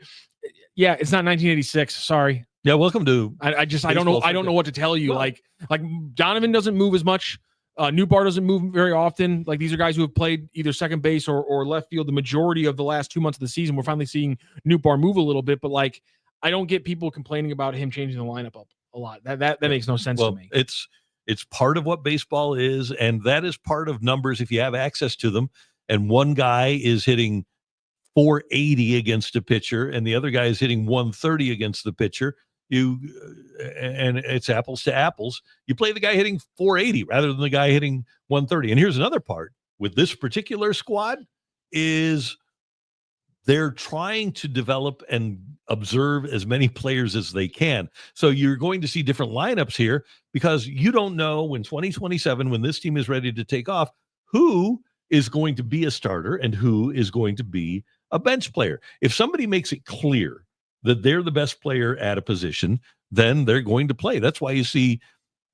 yeah, it's not 1986. Sorry. Yeah, welcome to. I don't know what to tell you. Well, like Donovan doesn't move as much. Newbar doesn't move very often. Like these are guys who have played either second base or left field the majority of the last 2 months of the season. We're finally seeing Newbar move a little bit, but like I don't get people complaining about him changing the lineup up a lot. That makes no sense to me. It's part of what baseball is, and that is part of numbers if you have access to them. And one guy is hitting 480 against a pitcher, and the other guy is hitting 130 against the pitcher. And it's apples to apples. You play the guy hitting 480 rather than the guy hitting 130. And here's another part with this particular squad is they're trying to develop and observe as many players as they can. So you're going to see different lineups here because you don't know when 2027, when this team is ready to take off, who is going to be a starter and who is going to be a bench player. If somebody makes it clear that they're the best player at a position, then they're going to play. That's why you see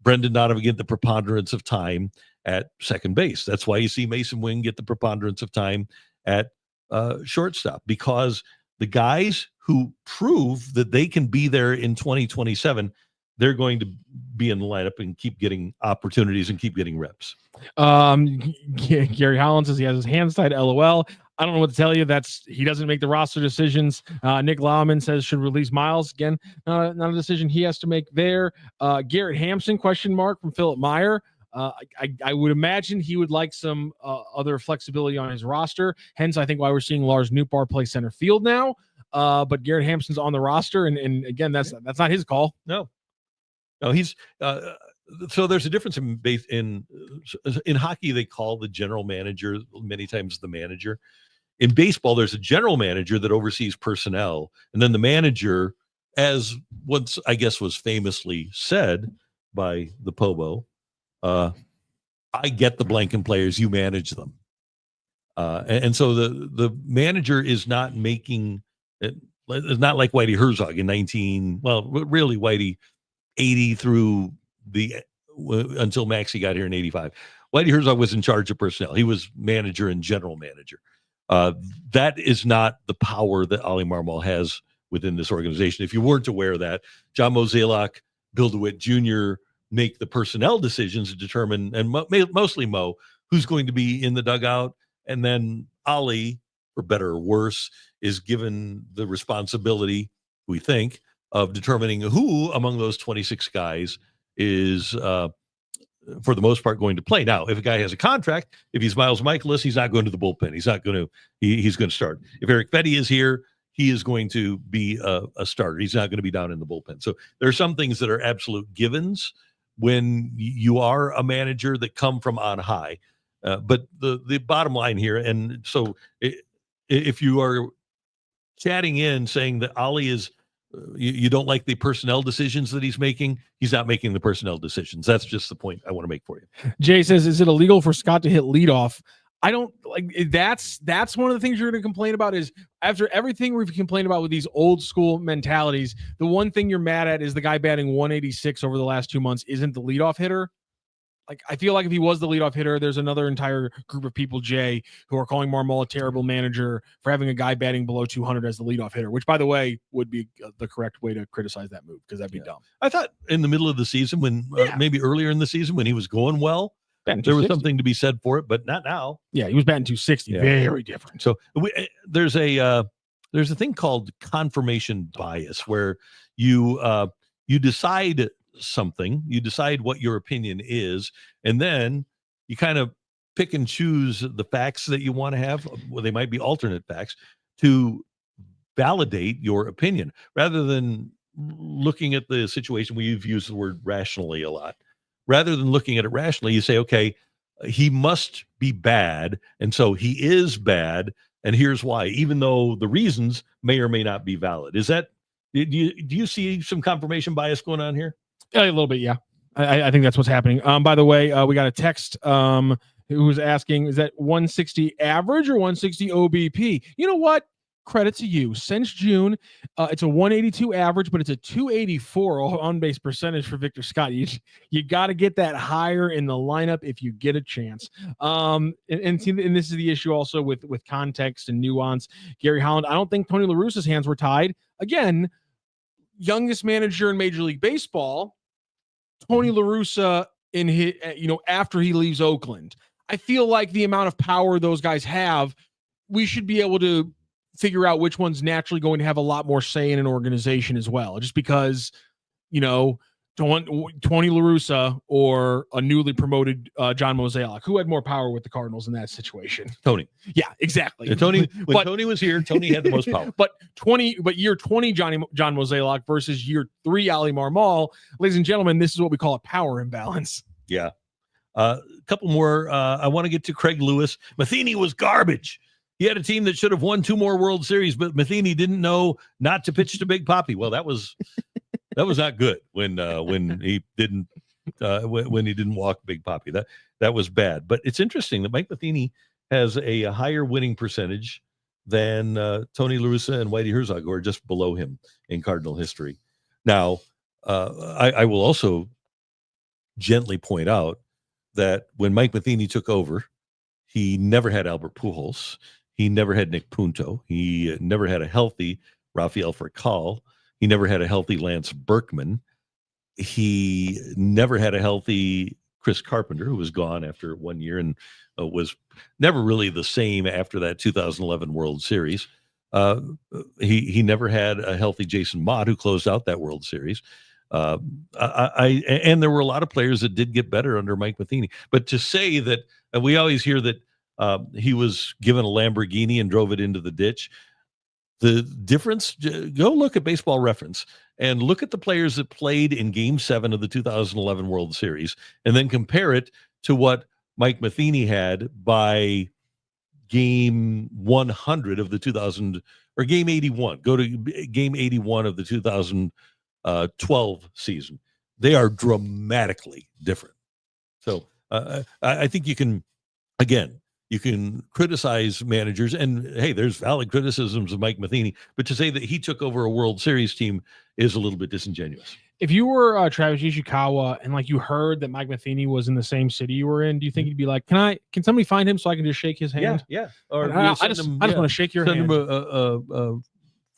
Brendan Donovan get the preponderance of time at second base. That's why you see Mason Wing get the preponderance of time at shortstop, because the guys who prove that they can be there in 2027, they're going to be in the lineup and keep getting opportunities and keep getting reps. Gary Holland says he has his hands tied. LOL. I don't know what to tell you. He doesn't make the roster decisions. Nick Lauman says should release Miles. Again, not a decision he has to make there. Garrett Hampson, ? From Philip Meyer. I would imagine he would like some other flexibility on his roster. Hence, I think why we're seeing Lars Nootbaar play center field now. But Garrett Hampson's on the roster, and again, that's not his call. No, he's so there's a difference in hockey. They call the general manager many times the manager. In baseball, there's a general manager that oversees personnel, and then the manager, as once I guess was famously said by the Pobo, I get the blanking players, you manage them. And so the manager is not making it. It's not like Whitey Herzog in really Whitey 80 through until Maxey got here in 85. Whitey Herzog was in charge of personnel. He was manager and general manager. That is not the power that Ollie Marmol has within this organization. If you weren't aware of that, John Mozeliak, Bill DeWitt Jr. make the personnel decisions to determine, and mostly Mo, who's going to be in the dugout. And then Ollie, for better or worse, is given the responsibility, we think, of determining who among those 26 guys is, for the most part, going to play. Now, if a guy has a contract, if he's Miles Michaelis, he's not going to the bullpen. He's not going to. He's going to start. If Eric Fetty is here, he is going to be a starter. He's not going to be down in the bullpen. So there are some things that are absolute givens when you are a manager that come from on high. But the bottom line here, and so if you are chatting in saying that Ollie is, you don't like the personnel decisions that he's not making the personnel decisions. That's just the point I want to make for you. Jay says, is it illegal for Scott to hit leadoff? I don't like that's one of the things you're going to complain about is after everything we've complained about with these old school mentalities, the one thing you're mad at is the guy batting 186 over the last 2 months isn't the leadoff hitter. Like, I feel like if he was the leadoff hitter, there's another entire group of people, Jay, who are calling Marmol a terrible manager for having a guy batting below 200 as the leadoff hitter, which, by the way, would be the correct way to criticize that move because that'd be dumb. I thought in the middle of the season when maybe earlier in the season when he was going well, there was something to be said for it, but not now. Yeah, he was batting 260. Yeah. Very different. So there's a thing called confirmation bias where you decide something, you decide what your opinion is, and then you kind of pick and choose the facts that you want to have. Well, they might be alternate facts to validate your opinion rather than looking at the situation. We've used the word rationally a lot. Rather than looking at it rationally, you say, okay, he must be bad, and so he is bad, and here's why, even though the reasons may or may not be valid. Is that, do you see some confirmation bias going on here? A little bit, yeah. I think that's what's happening. By the way, we got a text who was asking, is that 160 average or 160 OBP? You know what? Credit to you. Since June, it's a 182 average, but it's a 284 on-base percentage for Victor Scott. You got to get that higher in the lineup if you get a chance. And this is the issue also with context and nuance. Gary Holland, I don't think Tony La Russa's hands were tied. Again, youngest manager in Major League Baseball, Tony La Russa in his, after he leaves Oakland. I feel like the amount of power those guys have, we should be able to figure out which one's naturally going to have a lot more say in an organization as well. Just because, Tony La Russa or a newly promoted John Mozeliak, who had more power with the Cardinals in that situation? Tony. Yeah, exactly. Yeah, Tony was here, Tony had the most power. But year 20 John Mozeliak versus year 3 Ollie Marmol, ladies and gentlemen, this is what we call a power imbalance. Yeah. A couple more. I want to get to Craig Lewis. Matheny was garbage. He had a team that should have won 2 more World Series, but Matheny didn't know not to pitch to Big Papi. Well, that was not good when he didn't walk Big Papi. That was bad. But it's interesting that Mike Matheny has a higher winning percentage than Tony La Russa and Whitey Herzog, who are just below him in Cardinal history. Now, I will also gently point out that when Mike Matheny took over, he never had Albert Pujols. He never had Nick Punto. He never had a healthy Rafael Furcal. He never had a healthy Lance Berkman. He never had a healthy Chris Carpenter, who was gone after 1 year and was never really the same after that 2011 World Series. He never had a healthy Jason Mott, who closed out that World Series. And there were a lot of players that did get better under Mike Matheny. But to say that we always hear that he was given a Lamborghini and drove it into the ditch. The difference, go look at Baseball Reference and look at the players that played in Game 7 of the 2011 World Series, and then compare it to what Mike Matheny had by Game 100 of the 2000 or Game 81. Go to Game 81 of the 2012 season. They are dramatically different. So I think you can, again, you can criticize managers, and hey, there's valid criticisms of Mike Matheny, but to say that he took over a World Series team is a little bit disingenuous. If you were Travis Ishikawa and like you heard that Mike Matheny was in the same city you were in, do you think you'd be like, can somebody find him so I can just shake his hand? Yeah. Or I just want to shake your hand. Send him a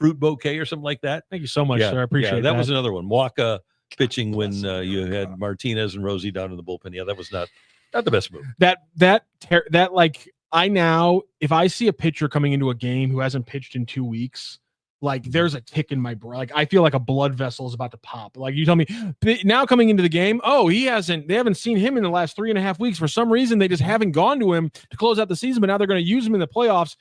fruit bouquet or something like that. Thank you so much, sir. I appreciate that. That was another one. Waka pitching when you had Martinez and Rosie down in the bullpen. Yeah, that was not the best move. I now, if I see a pitcher coming into a game who hasn't pitched in 2 weeks, like there's a tick in my brain. Like I feel like a blood vessel is about to pop. Like you tell me now coming into the game, they haven't seen him in the last 3.5 weeks. For some reason, they just haven't gone to him to close out the season, but now they're going to use him in the playoffs.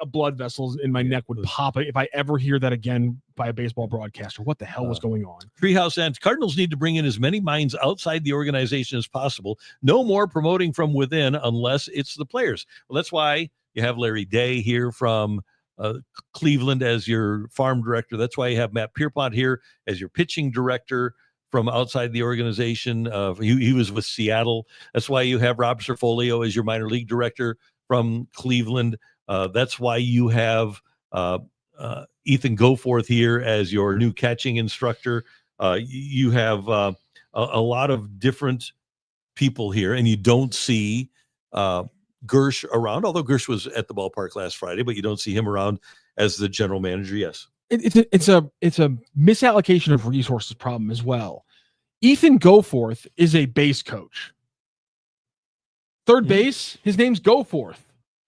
A blood vessel in my neck would pop if I ever hear that again by a baseball broadcaster. What the hell was going on? Treehouse and Cardinals need to bring in as many minds outside the organization as possible. No more promoting from within unless it's the players. Well, that's why you have Larry Day here from Cleveland as your farm director. That's why you have Matt Pierpont here as your pitching director from outside the organization. He was with Seattle. That's why you have Rob Cerfolio as your minor league director from Cleveland. That's why you have Ethan Goforth here as your new catching instructor. You have a lot of different people here, and you don't see Gersh around, although Gersh was at the ballpark last Friday, but you don't see him around as the general manager. Yes. It's a misallocation of resources problem as well. Ethan Goforth is a base coach. Third base, his name's Goforth.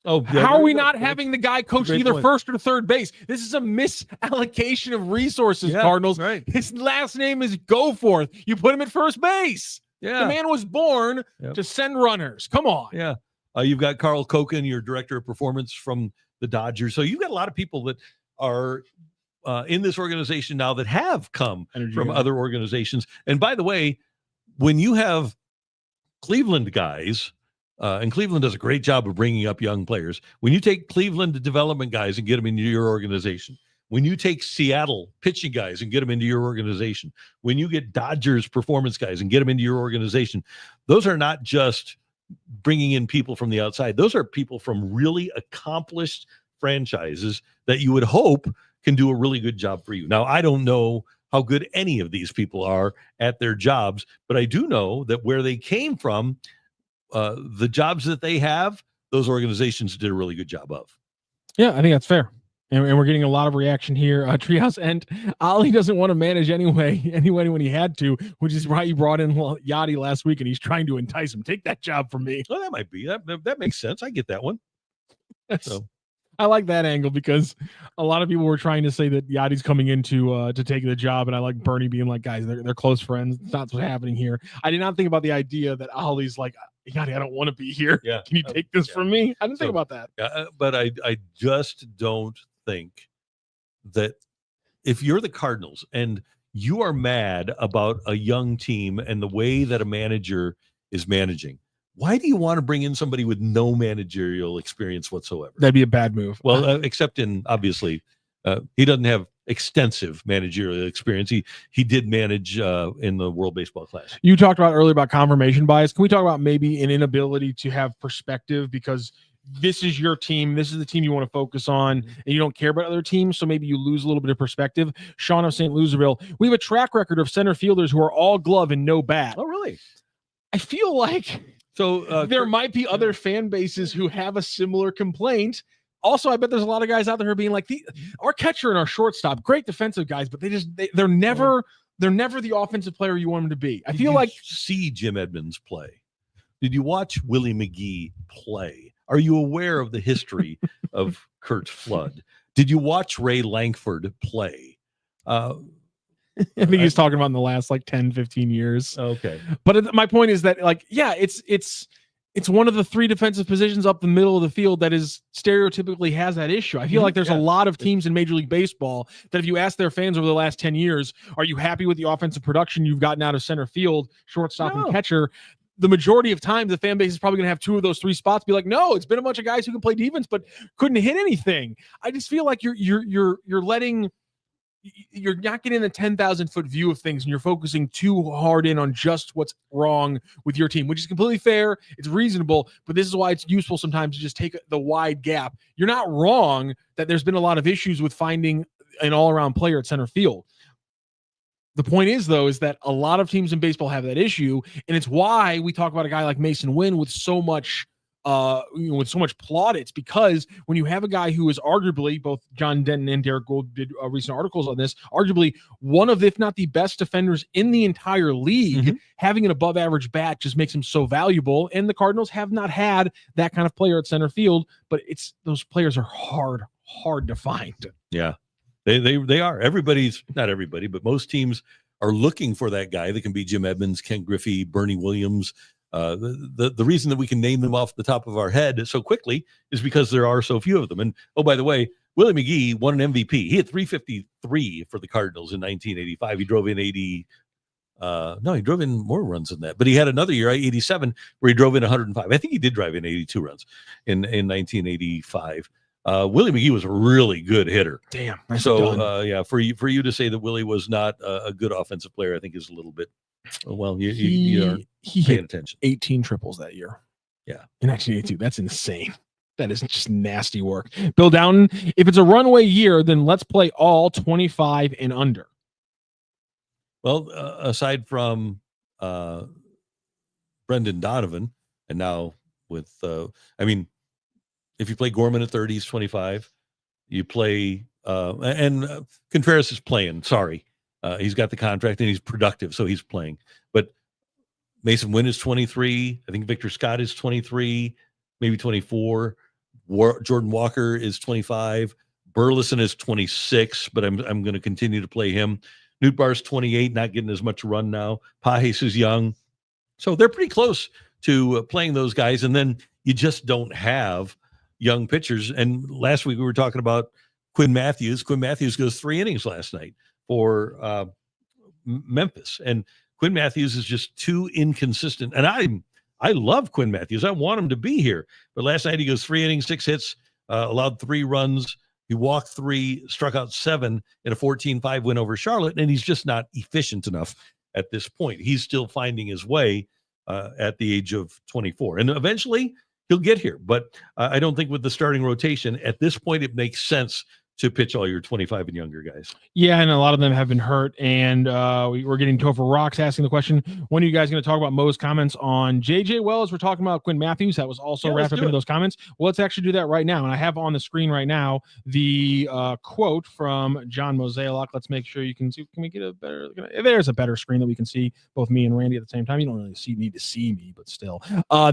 Oh, yeah, how are we not having the guy coach either first or third base? This is a misallocation of resources, Cardinals. Right. His last name is Goforth. You put him at first base. Yeah. The man was born to send runners. Come on. Yeah. You've got Carl Koken, your director of performance from the Dodgers. So you've got a lot of people that are in this organization now that have come from other organizations. And by the way, when you have Cleveland guys, and Cleveland does a great job of bringing up young players. When you take Cleveland development guys and get them into your organization, when you take Seattle pitching guys and get them into your organization, when you get Dodgers performance guys and get them into your organization, those are not just bringing in people from the outside. Those are people from really accomplished franchises that you would hope can do a really good job for you. Now, I don't know how good any of these people are at their jobs, but I do know that where they came from, the jobs that they have, those organizations did a really good job of. Yeah, I think that's fair. And we're getting a lot of reaction here. Treehouse and Ollie doesn't want to manage anyway when he had to, which is why he brought in Yachty last week, and he's trying to entice him. Take that job from me. Well, that might be. That makes sense. I get that one. So I like that angle because a lot of people were trying to say that Yachty's coming in to take the job, and I like Bernie being like, guys, they're close friends. That's what's happening here. I did not think about the idea that Ollie's like, Yachty, I don't want to be here. Yeah. Can you take this from me? I didn't think about that. But I just don't think that if you're the Cardinals and you are mad about a young team and the way that a manager is managing, why do you want to bring in somebody with no managerial experience whatsoever? That'd be a bad move. Well, except in, obviously, he doesn't have extensive managerial experience. He did manage in the World Baseball Classic. You talked about earlier about confirmation bias. Can we talk about maybe an inability to have perspective because this is your team. This is the team you want to focus on, and you don't care about other teams, so maybe you lose a little bit of perspective. Sean of St. Louisville, we have a track record of center fielders who are all glove and no bat. Oh, really? I feel like there might be other fan bases who have a similar complaint. Also, I bet there's a lot of guys out there who are being like, our catcher and our shortstop, great defensive guys, but they're never the offensive player you want them to be. I feel like see Jim Edmonds play. Did you watch Willie McGee play? Are you aware of the history of Curt Flood? Did you watch Ray Langford play? I think he's talking about in the last 10, 15 years. Okay. But my point is that it's one of the three defensive positions up the middle of the field that is stereotypically has that issue. I feel like there's a lot of teams in Major League Baseball that if you ask their fans over the last 10 years, are you happy with the offensive production you've gotten out of center field, shortstop, and catcher? The majority of times the fan base is probably going to have two of those three spots be like, no, it's been a bunch of guys who can play defense but couldn't hit anything. I just feel like you're not getting the 10,000 foot view of things, and you're focusing too hard in on just what's wrong with your team, which is completely fair. It's reasonable, but this is why it's useful sometimes to just take the wide gap. You're not wrong that there's been a lot of issues with finding an all-around player at center field. The point is, though, is that a lot of teams in baseball have that issue, and it's why we talk about a guy like Mason Wynn with so much plaudits, because when you have a guy who is arguably, both John Denton and Derek Gould did recent articles on this, arguably one of, if not the best defenders in the entire league, having an above average bat just makes him so valuable. And the Cardinals have not had that kind of player at center field, but those players are hard to find. Yeah. They are. Not everybody, but most teams are looking for that guy that can be Jim Edmonds, Ken Griffey, Bernie Williams. The reason that we can name them off the top of our head so quickly is because there are so few of them. And oh, by the way, Willie McGee won an MVP. He had 353 for the Cardinals in 1985. He drove in 80. No, he drove in more runs than that. But he had another year, 87, where he drove in 105. I think he did drive in 82 runs in 1985. Willie McGee was a really good hitter. Damn. So for you to say that Willie was not a good offensive player, I think is a little bit. Well, you aren't paying attention. 18 triples that year. Yeah, in 1982. That's insane. That is just nasty work. Bill Downton, if it's a runaway year, then let's play all 25 and under. Well, aside from Brendan Donovan, and now with if you play Gorman at 30, he's 25. You play, and Contreras is playing. Sorry. He's got the contract and he's productive, so he's playing. But Mason Wynn is 23. I think Victor Scott is 23, maybe 24. Jordan Walker is 25. Burleson is 26, but I'm going to continue to play him. Newt Barr's 28, not getting as much run now. Pajes is young. So they're pretty close to playing those guys, and then you just don't have young pitchers. And last week we were talking about Quinn Mathews. Quinn Mathews goes 3 innings last night for Memphis, and Quinn Mathews is just too inconsistent. And I love Quinn Mathews. I want him to be here. But last night he goes 3 innings, 6 hits, allowed 3 runs. He walked 3, struck out 7 in a 14-5 win over Charlotte, and he's just not efficient enough at this point. He's still finding his way at the age of 24. And eventually he'll get here. But I don't think with the starting rotation, at this point, it makes sense to pitch all your 25 and younger guys. Yeah, and a lot of them have been hurt. And we're getting Topher Rocks asking the question, when are you guys going to talk about Mo's comments on JJ? Well, as we're talking about Quinn Mathews, that was also wrapped up into those comments. Well, let's actually do that right now. And I have on the screen right now the quote from John Mozeliak. Let's make sure you can see. Can we get a better? There's a better screen that we can see both me and Randy at the same time. You don't really need to see me, but still.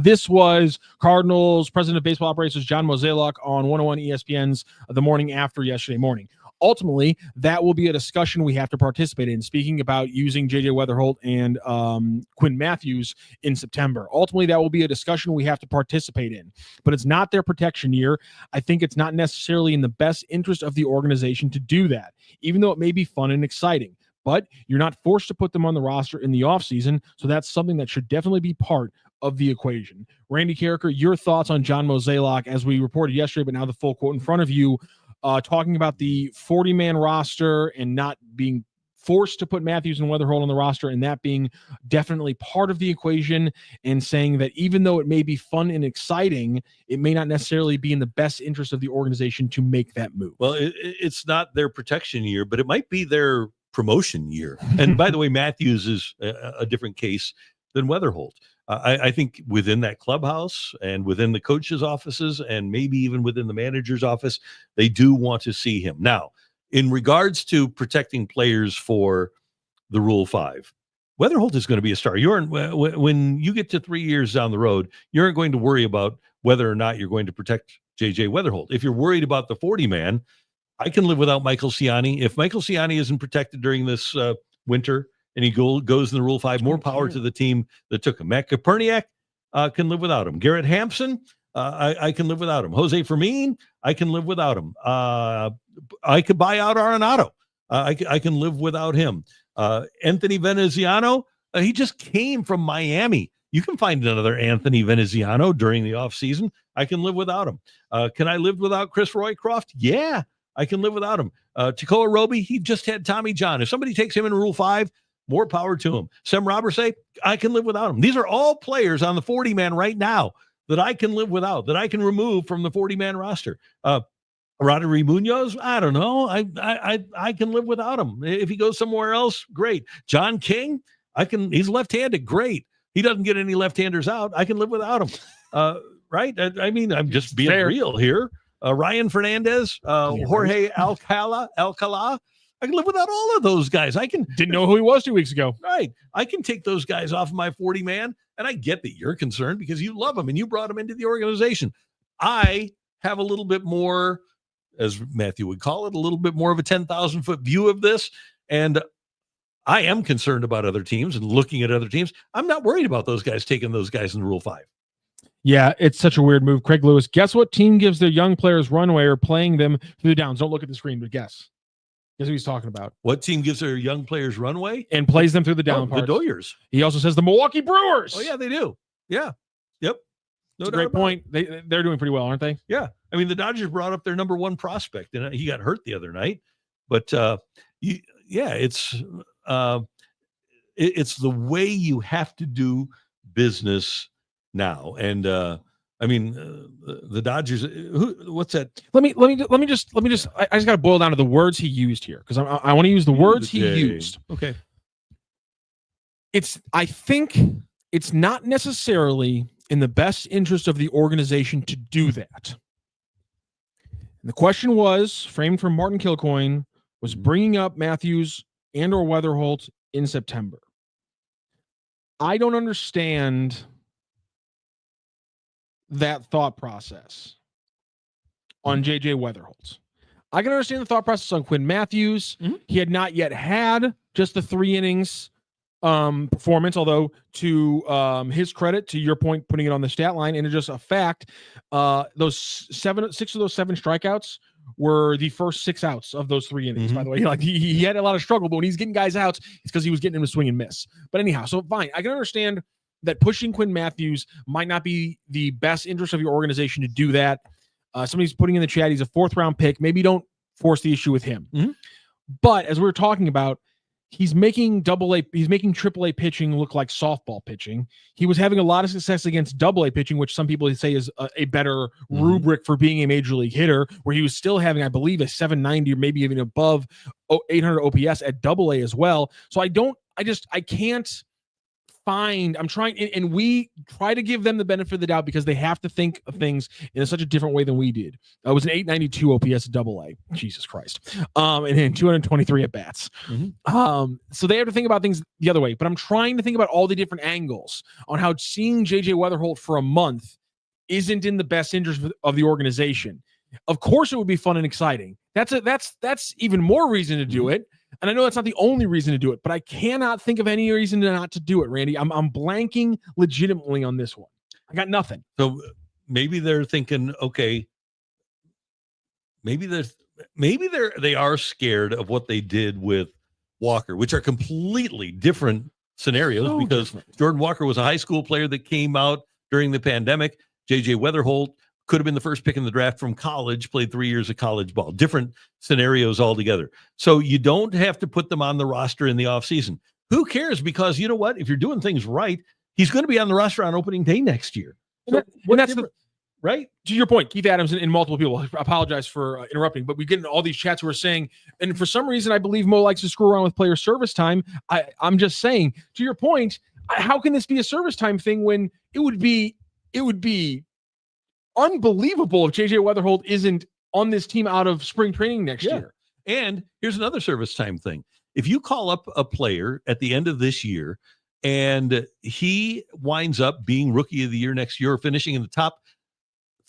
This was Cardinals President of Baseball Operations John Mozeliak on 101 ESPN's The Morning After yesterday morning. Ultimately, that will be a discussion we have to participate in, speaking about using JJ Wetherholt and Quinn Mathews in September. Ultimately, that will be a discussion we have to participate in, but it's not their protection year. I think it's not necessarily in the best interest of the organization to do that, even though it may be fun and exciting. But you're not forced to put them on the roster in the offseason, so that's something that should definitely be part of the equation. Randy Karraker, your thoughts on John Mozeliak, as we reported yesterday, but now the full quote in front of you, talking about the 40-man roster and not being forced to put Mathews and Wetherholt on the roster, and that being definitely part of the equation, and saying that even though it may be fun and exciting, it may not necessarily be in the best interest of the organization to make that move. Well, it's not their protection year, but it might be their promotion year. And by the way, Mathews is a different case than Wetherholt. I think within that clubhouse and within the coaches' offices and maybe even within the manager's office, they do want to see him. Now, in regards to protecting players for the Rule 5, Wetherholt is going to be a star. When you get to 3 years down the road, you aren't going to worry about whether or not you're going to protect JJ Wetherholt. If you're worried about the 40-man, I can live without Michael Ciani. If Michael Ciani isn't protected during this winter and he goes in the Rule 5, more power to the team that took him. Matt Koperniak can live without him. Garrett Hampson, I can live without him. Jose Fermin, I can live without him. I could buy out Arenado. I can live without him. Anthony Veneziano, he just came from Miami. You can find another Anthony Veneziano during the offseason. I can live without him. Can I live without Chris Roycroft? Yeah, I can live without him. Tekoa Roby, he just had Tommy John. If somebody takes him in Rule 5, more power to him. Sem Robertse, I can live without him. These are all players on the 40-man right now that I can live without, that I can remove from the 40-man roster. Rodri Munoz, I don't know. I can live without him. If he goes somewhere else, great. John King, he's left-handed, great. He doesn't get any left-handers out. I can live without him. Right? I mean, I'm just being real here. Ryan Fernandez, Jorge Alcala. I can live without all of those guys. Didn't know who he was 2 weeks ago. Right. I can take those guys off of my 40-man, and I get that you're concerned because you love them and you brought them into the organization. I have a little bit more, as Matthew would call it, a little bit more of a 10,000-foot view of this, and I am concerned about other teams and looking at other teams. I'm not worried about those guys taking those guys in Rule 5. Yeah, it's such a weird move. Craig Lewis, guess what team gives their young players runway or playing them through the downs? Don't look at the screen, but guess. Guess what he's talking about. What team gives their young players runway? And plays them through the down parts? The Doyers. He also says the Milwaukee Brewers. Oh, yeah, they do. Yeah. Yep. That's a great point. They're doing pretty well, aren't they? Yeah. I mean, the Dodgers brought up their number one prospect, and he got hurt the other night. But, it's the way you have to do business now. And, I mean, the Dodgers. What's that? Let me just. I just got to boil down to the words he used here because I want to use the words he used. Okay. I think it's not necessarily in the best interest of the organization to do that. And the question was framed from Martin Kilcoyne was bringing up Mathews and or Wetherholt in September. I don't understand that thought process on JJ Wetherholt. I can understand the thought process on Quinn Mathews. Mm-hmm. He had not yet had just the 3 innings performance, although to his credit, to your point, putting it on the stat line, and it's just a fact, those 6 of those 7 strikeouts were the first 6 outs of those 3 innings, by the way. Like he had a lot of struggle, but when he's getting guys outs, it's because he was getting them to swing and miss. But anyhow, so fine. I can understand that pushing Quinn Mathews might not be the best interest of your organization to do that. Somebody's putting in the chat, he's a 4th-round pick. Maybe don't force the issue with him. Mm-hmm. But as we were talking about, he's making AAA pitching look like softball pitching. He was having a lot of success against AA pitching, which some people say is a better rubric for being a major league hitter, where he was still having, I believe, a 790 or maybe even above 800 OPS at AA as well. So I can't find, I'm trying, and we try to give them the benefit of the doubt because they have to think of things in such a different way than we did. It was an 892 OPS at AA. Jesus Christ. And then 223 at bats. So they have to think about things the other way, but I'm trying to think about all the different angles on how seeing JJ Wetherholt for a month isn't in the best interest of the organization. Of course it would be fun and exciting. That's even more reason to do it. And I know that's not the only reason to do it, but I cannot think of any reason not to do it, Randy. I'm blanking legitimately on this one. I got nothing. So maybe they're thinking, okay, maybe they are scared of what they did with Walker, which are completely different scenarios because Jordan Walker was a high school player that came out during the pandemic. JJ Wetherholt could have been the first pick in the draft from college, played 3 years of college ball, different scenarios altogether. So you don't have to put them on the roster in the offseason. Who cares? Because you know what? If you're doing things right, he's going to be on the roster on opening day next year. So and that's right? To your point, Keith Adams and multiple people, I apologize for interrupting, but we get into all these chats who are saying, and for some reason, I believe Mo likes to screw around with player service time. I'm just saying, to your point, how can this be a service time thing when it would be unbelievable if JJ Wetherholt isn't on this team out of spring training next year. And here's another service time thing. If you call up a player at the end of this year and he winds up being rookie of the year next year, or finishing in the top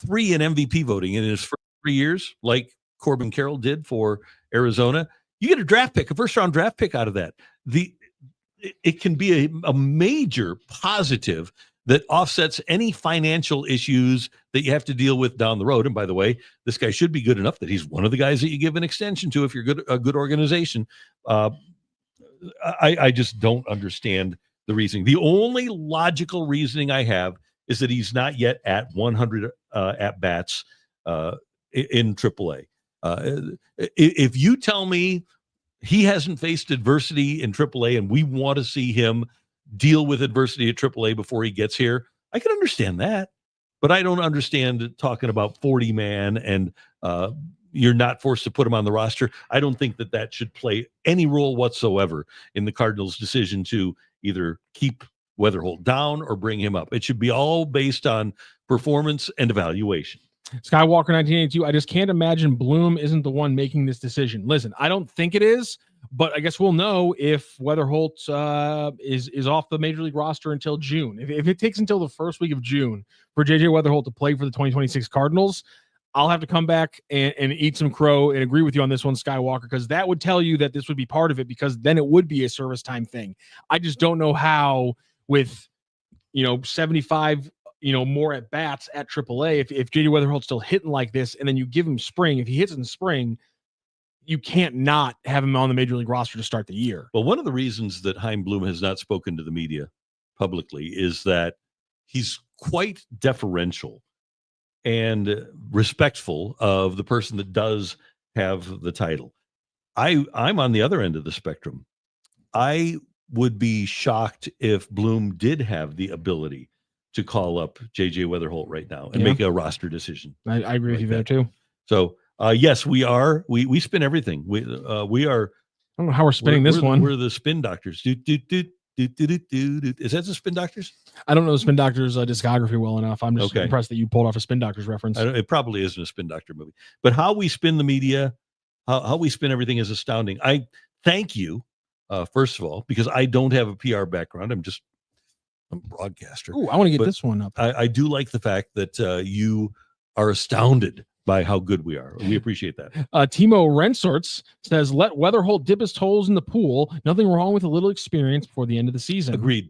3 in MVP voting in his first 3 years, like Corbin Carroll did for Arizona, you get a draft pick, a first-round draft pick out of that. It can be a major positive that offsets any financial issues that you have to deal with down the road. And by the way, this guy should be good enough that he's one of the guys that you give an extension to if you're a good organization. I just don't understand the reasoning. The only logical reasoning I have is that he's not yet at 100 at-bats in AAA. If you tell me he hasn't faced adversity in AAA and we want to see him deal with adversity at AAA before he gets here, I can understand that. But I don't understand talking about 40-man and you're not forced to put him on the roster. I don't think that should play any role whatsoever in the Cardinals' decision to either keep Wetherholt down or bring him up. It should be all based on performance and evaluation. Skywalker 1982, I just can't imagine Bloom isn't the one making this decision. Listen, I don't think it is, but I guess we'll know if Wetherholt is off the Major League roster until June. If it takes until the first week of June for JJ Wetherholt to play for the 2026 Cardinals, I'll have to come back and eat some crow and agree with you on this one, Skywalker, because that would tell you that this would be part of it, because then it would be a service time thing. I just don't know how with, 75, more at bats at AAA, if JJ Wetherholt's still hitting like this, and then you give him spring, if he hits in spring, you can't not have him on the Major League roster to start the year. Well, one of the reasons that Chaim Bloom has not spoken to the media publicly is that he's quite deferential and respectful of the person that does have the title. I'm on the other end of the spectrum. I would be shocked if Bloom did have the ability to call up JJ Wetherholt right now and make a roster decision. I agree with you there too. So yes, we are. We spin everything. We are. I don't know how we're spinning this one. We're the spin doctors. Is that the Spin Doctors? I don't know the Spin Doctors discography well enough. I'm just impressed that you pulled off a Spin Doctors reference. It probably isn't a Spin Doctor movie, but how we spin the media, how we spin everything is astounding. I thank you, first of all, because I don't have a PR background. I'm a broadcaster. Ooh, I want to get this one up. I do like the fact that you are astounded by how good we are. We appreciate that. Timo Rensorts says, let Wetherholt dip his toes in the pool. Nothing wrong with a little experience before the end of the season. Agreed.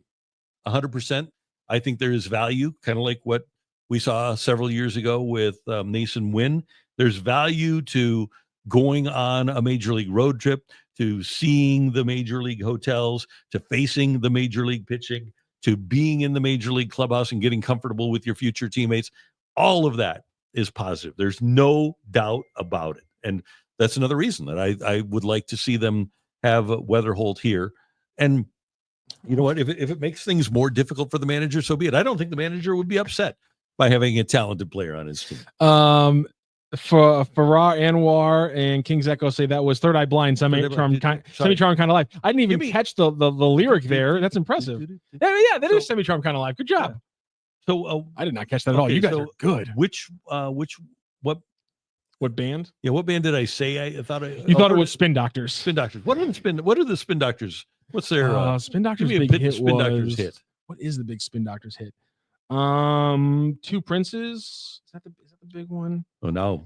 100%. I think there is value, kind of like what we saw several years ago with Nason Wynn. There's value to going on a major league road trip, to seeing the major league hotels, to facing the major league pitching, to being in the major league clubhouse and getting comfortable with your future teammates. All of that is positive. There's no doubt about it. And that's another reason that I would like to see them have Wetherholt here. And you know what? If it makes things more difficult for the manager, so be it. I don't think the manager would be upset by having a talented player on his team. For Farrar Anwar and King's Echo say that was Third Eye Blind, Semi-Charmed Kind of Life. I didn't even catch the lyric there. That's impressive. Yeah, that is Semi-Charmed Kind of Life. Good job. Yeah. So I did not catch that at all. You guys are good. What band? Yeah, what band did I say? I thought you thought it was Spin Doctors. Spin Doctors. What are the Spin Doctors? What's their Spin Doctors big hit was? What is the big Spin Doctors hit? Two Princes. Is that the big one? Oh no.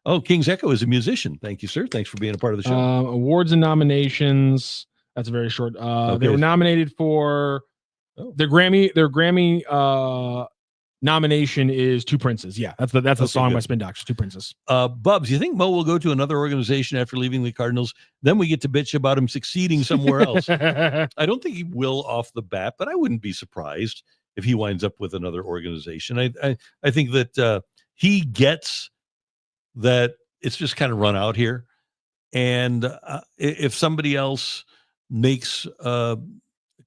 Oh, King's Echo is a musician. Thank you, sir. Thanks for being a part of the show. Awards and nominations. That's very short. They were nominated for their Grammy nomination is Two Princes. Yeah, that's the song by Spin Doctors, Two Princes. Bubs, you think Mo will go to another organization after leaving the Cardinals? Then we get to bitch about him succeeding somewhere else. I don't think he will off the bat, but I wouldn't be surprised if he winds up with another organization. I think that he gets that it's just kind of run out here. And if somebody else makes a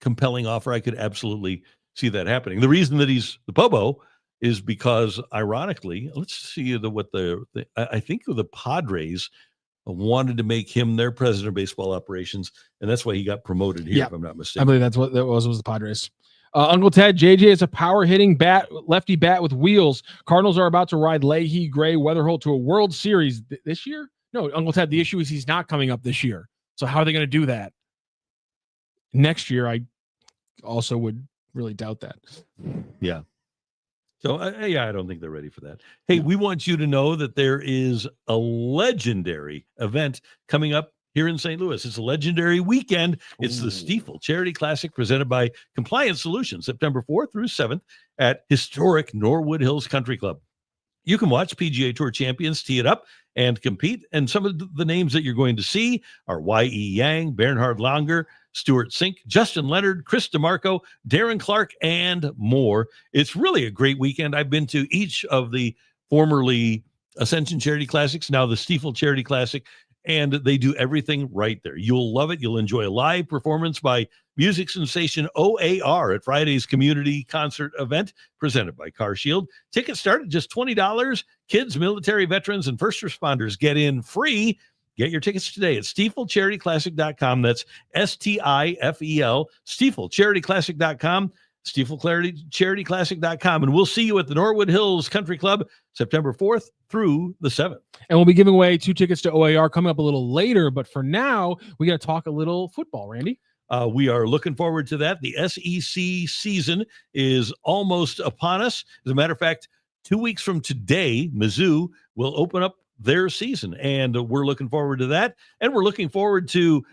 compelling offer, I could absolutely see that happening. The reason that he's the Pobo is because, ironically, let's see I think the Padres wanted to make him their president of baseball operations, and that's why he got promoted here, if I'm not mistaken. I believe that's what that was the Padres. Uncle Ted, JJ is a power-hitting lefty bat with wheels. Cardinals are about to ride Leahy, Gray, Wetherholt to a World Series this year? No, Uncle Ted, the issue is he's not coming up this year. So how are they going to do that? Next year, I also would really doubt that. Yeah. So, I don't think they're ready for that. Hey, we want you to know that there is a legendary event coming up here in St. Louis. It's a legendary weekend. It's the Stifel Charity Classic presented by Compliance Solutions, September 4th through 7th at historic Norwood Hills Country Club. You can watch PGA Tour champions tee it up and compete. And some of the names that you're going to see are Y.E. Yang, Bernhard Langer, Stuart Sink, Justin Leonard, Chris DeMarco, Darren Clark, and more. It's really a great weekend. I've been to each of the formerly Ascension Charity Classics, now the Stifel Charity Classic, and they do everything right there. You'll love it. You'll enjoy a live performance by music sensation O.A.R. at Friday's community concert event presented by CarShield. Tickets start at just $20. Kids, military veterans, and first responders get in free. Get your tickets today at StifelCharityClassic.com. That's STIFEL, StifelCharityClassic.com, StifelCharityClassic.com. And we'll see you at the Norwood Hills Country Club September 4th through the 7th. And we'll be giving away 2 tickets to O.A.R. coming up a little later. But for now, we got to talk a little football, Randy. We are looking forward to that. The SEC season is almost upon us. As a matter of fact, 2 weeks from today, Mizzou will open up their season, and we're looking forward to that. And we're looking forward to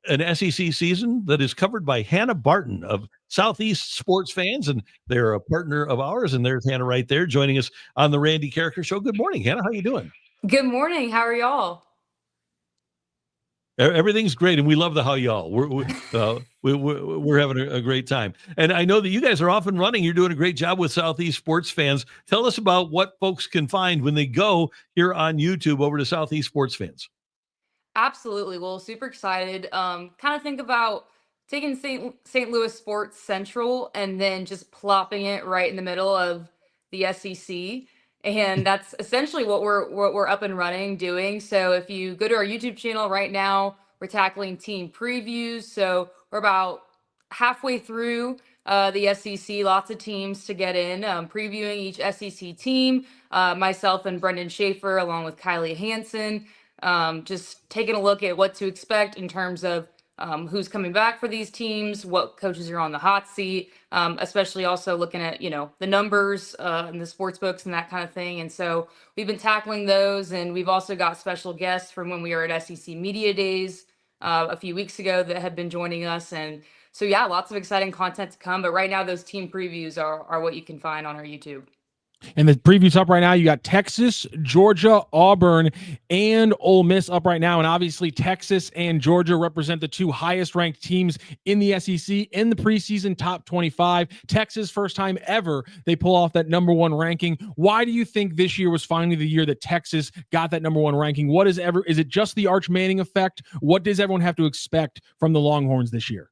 an SEC season that is covered by Hanna Barton of Southeast Sports Fans, and they're a partner of ours. And there's Hannah right there joining us on the Randy Karraker Show. Good morning, Hannah. How you doing? Good morning. How are y'all? Everything's great, and we love the how y'all. We're having a great time, and I know that you guys are off and running. You're doing a great job with Southeast Sports Fans. Tell us about what folks can find when they go here on YouTube over to Southeast Sports Fans. Absolutely. Well, super excited. Kind of think about taking St. Louis Sports Central and then just plopping it right in the middle of the SEC. And that's essentially what we're up and running doing. So if you go to our YouTube channel right now, we're tackling team previews. So we're about halfway through the SEC, lots of teams to get in, previewing each SEC team, myself and Brendan Schaefer, along with Kylie Hansen, just taking a look at what to expect in terms of who's coming back for these teams, what coaches are on the hot seat, especially also looking at, the numbers and the sports books and that kind of thing. And so we've been tackling those, and we've also got special guests from when we were at SEC Media Days a few weeks ago that have been joining us. And so, yeah, lots of exciting content to come. But right now, those team previews are what you can find on our YouTube. And the preview's up right now. You got Texas, Georgia, Auburn, and Ole Miss up right now. And obviously, Texas and Georgia represent the 2 highest ranked teams in the SEC in the preseason top 25. Texas, first time ever they pull off that number 1 ranking. Why do you think this year was finally the year that Texas got that number 1 ranking? Is it just the Arch Manning effect? What does everyone have to expect from the Longhorns this year?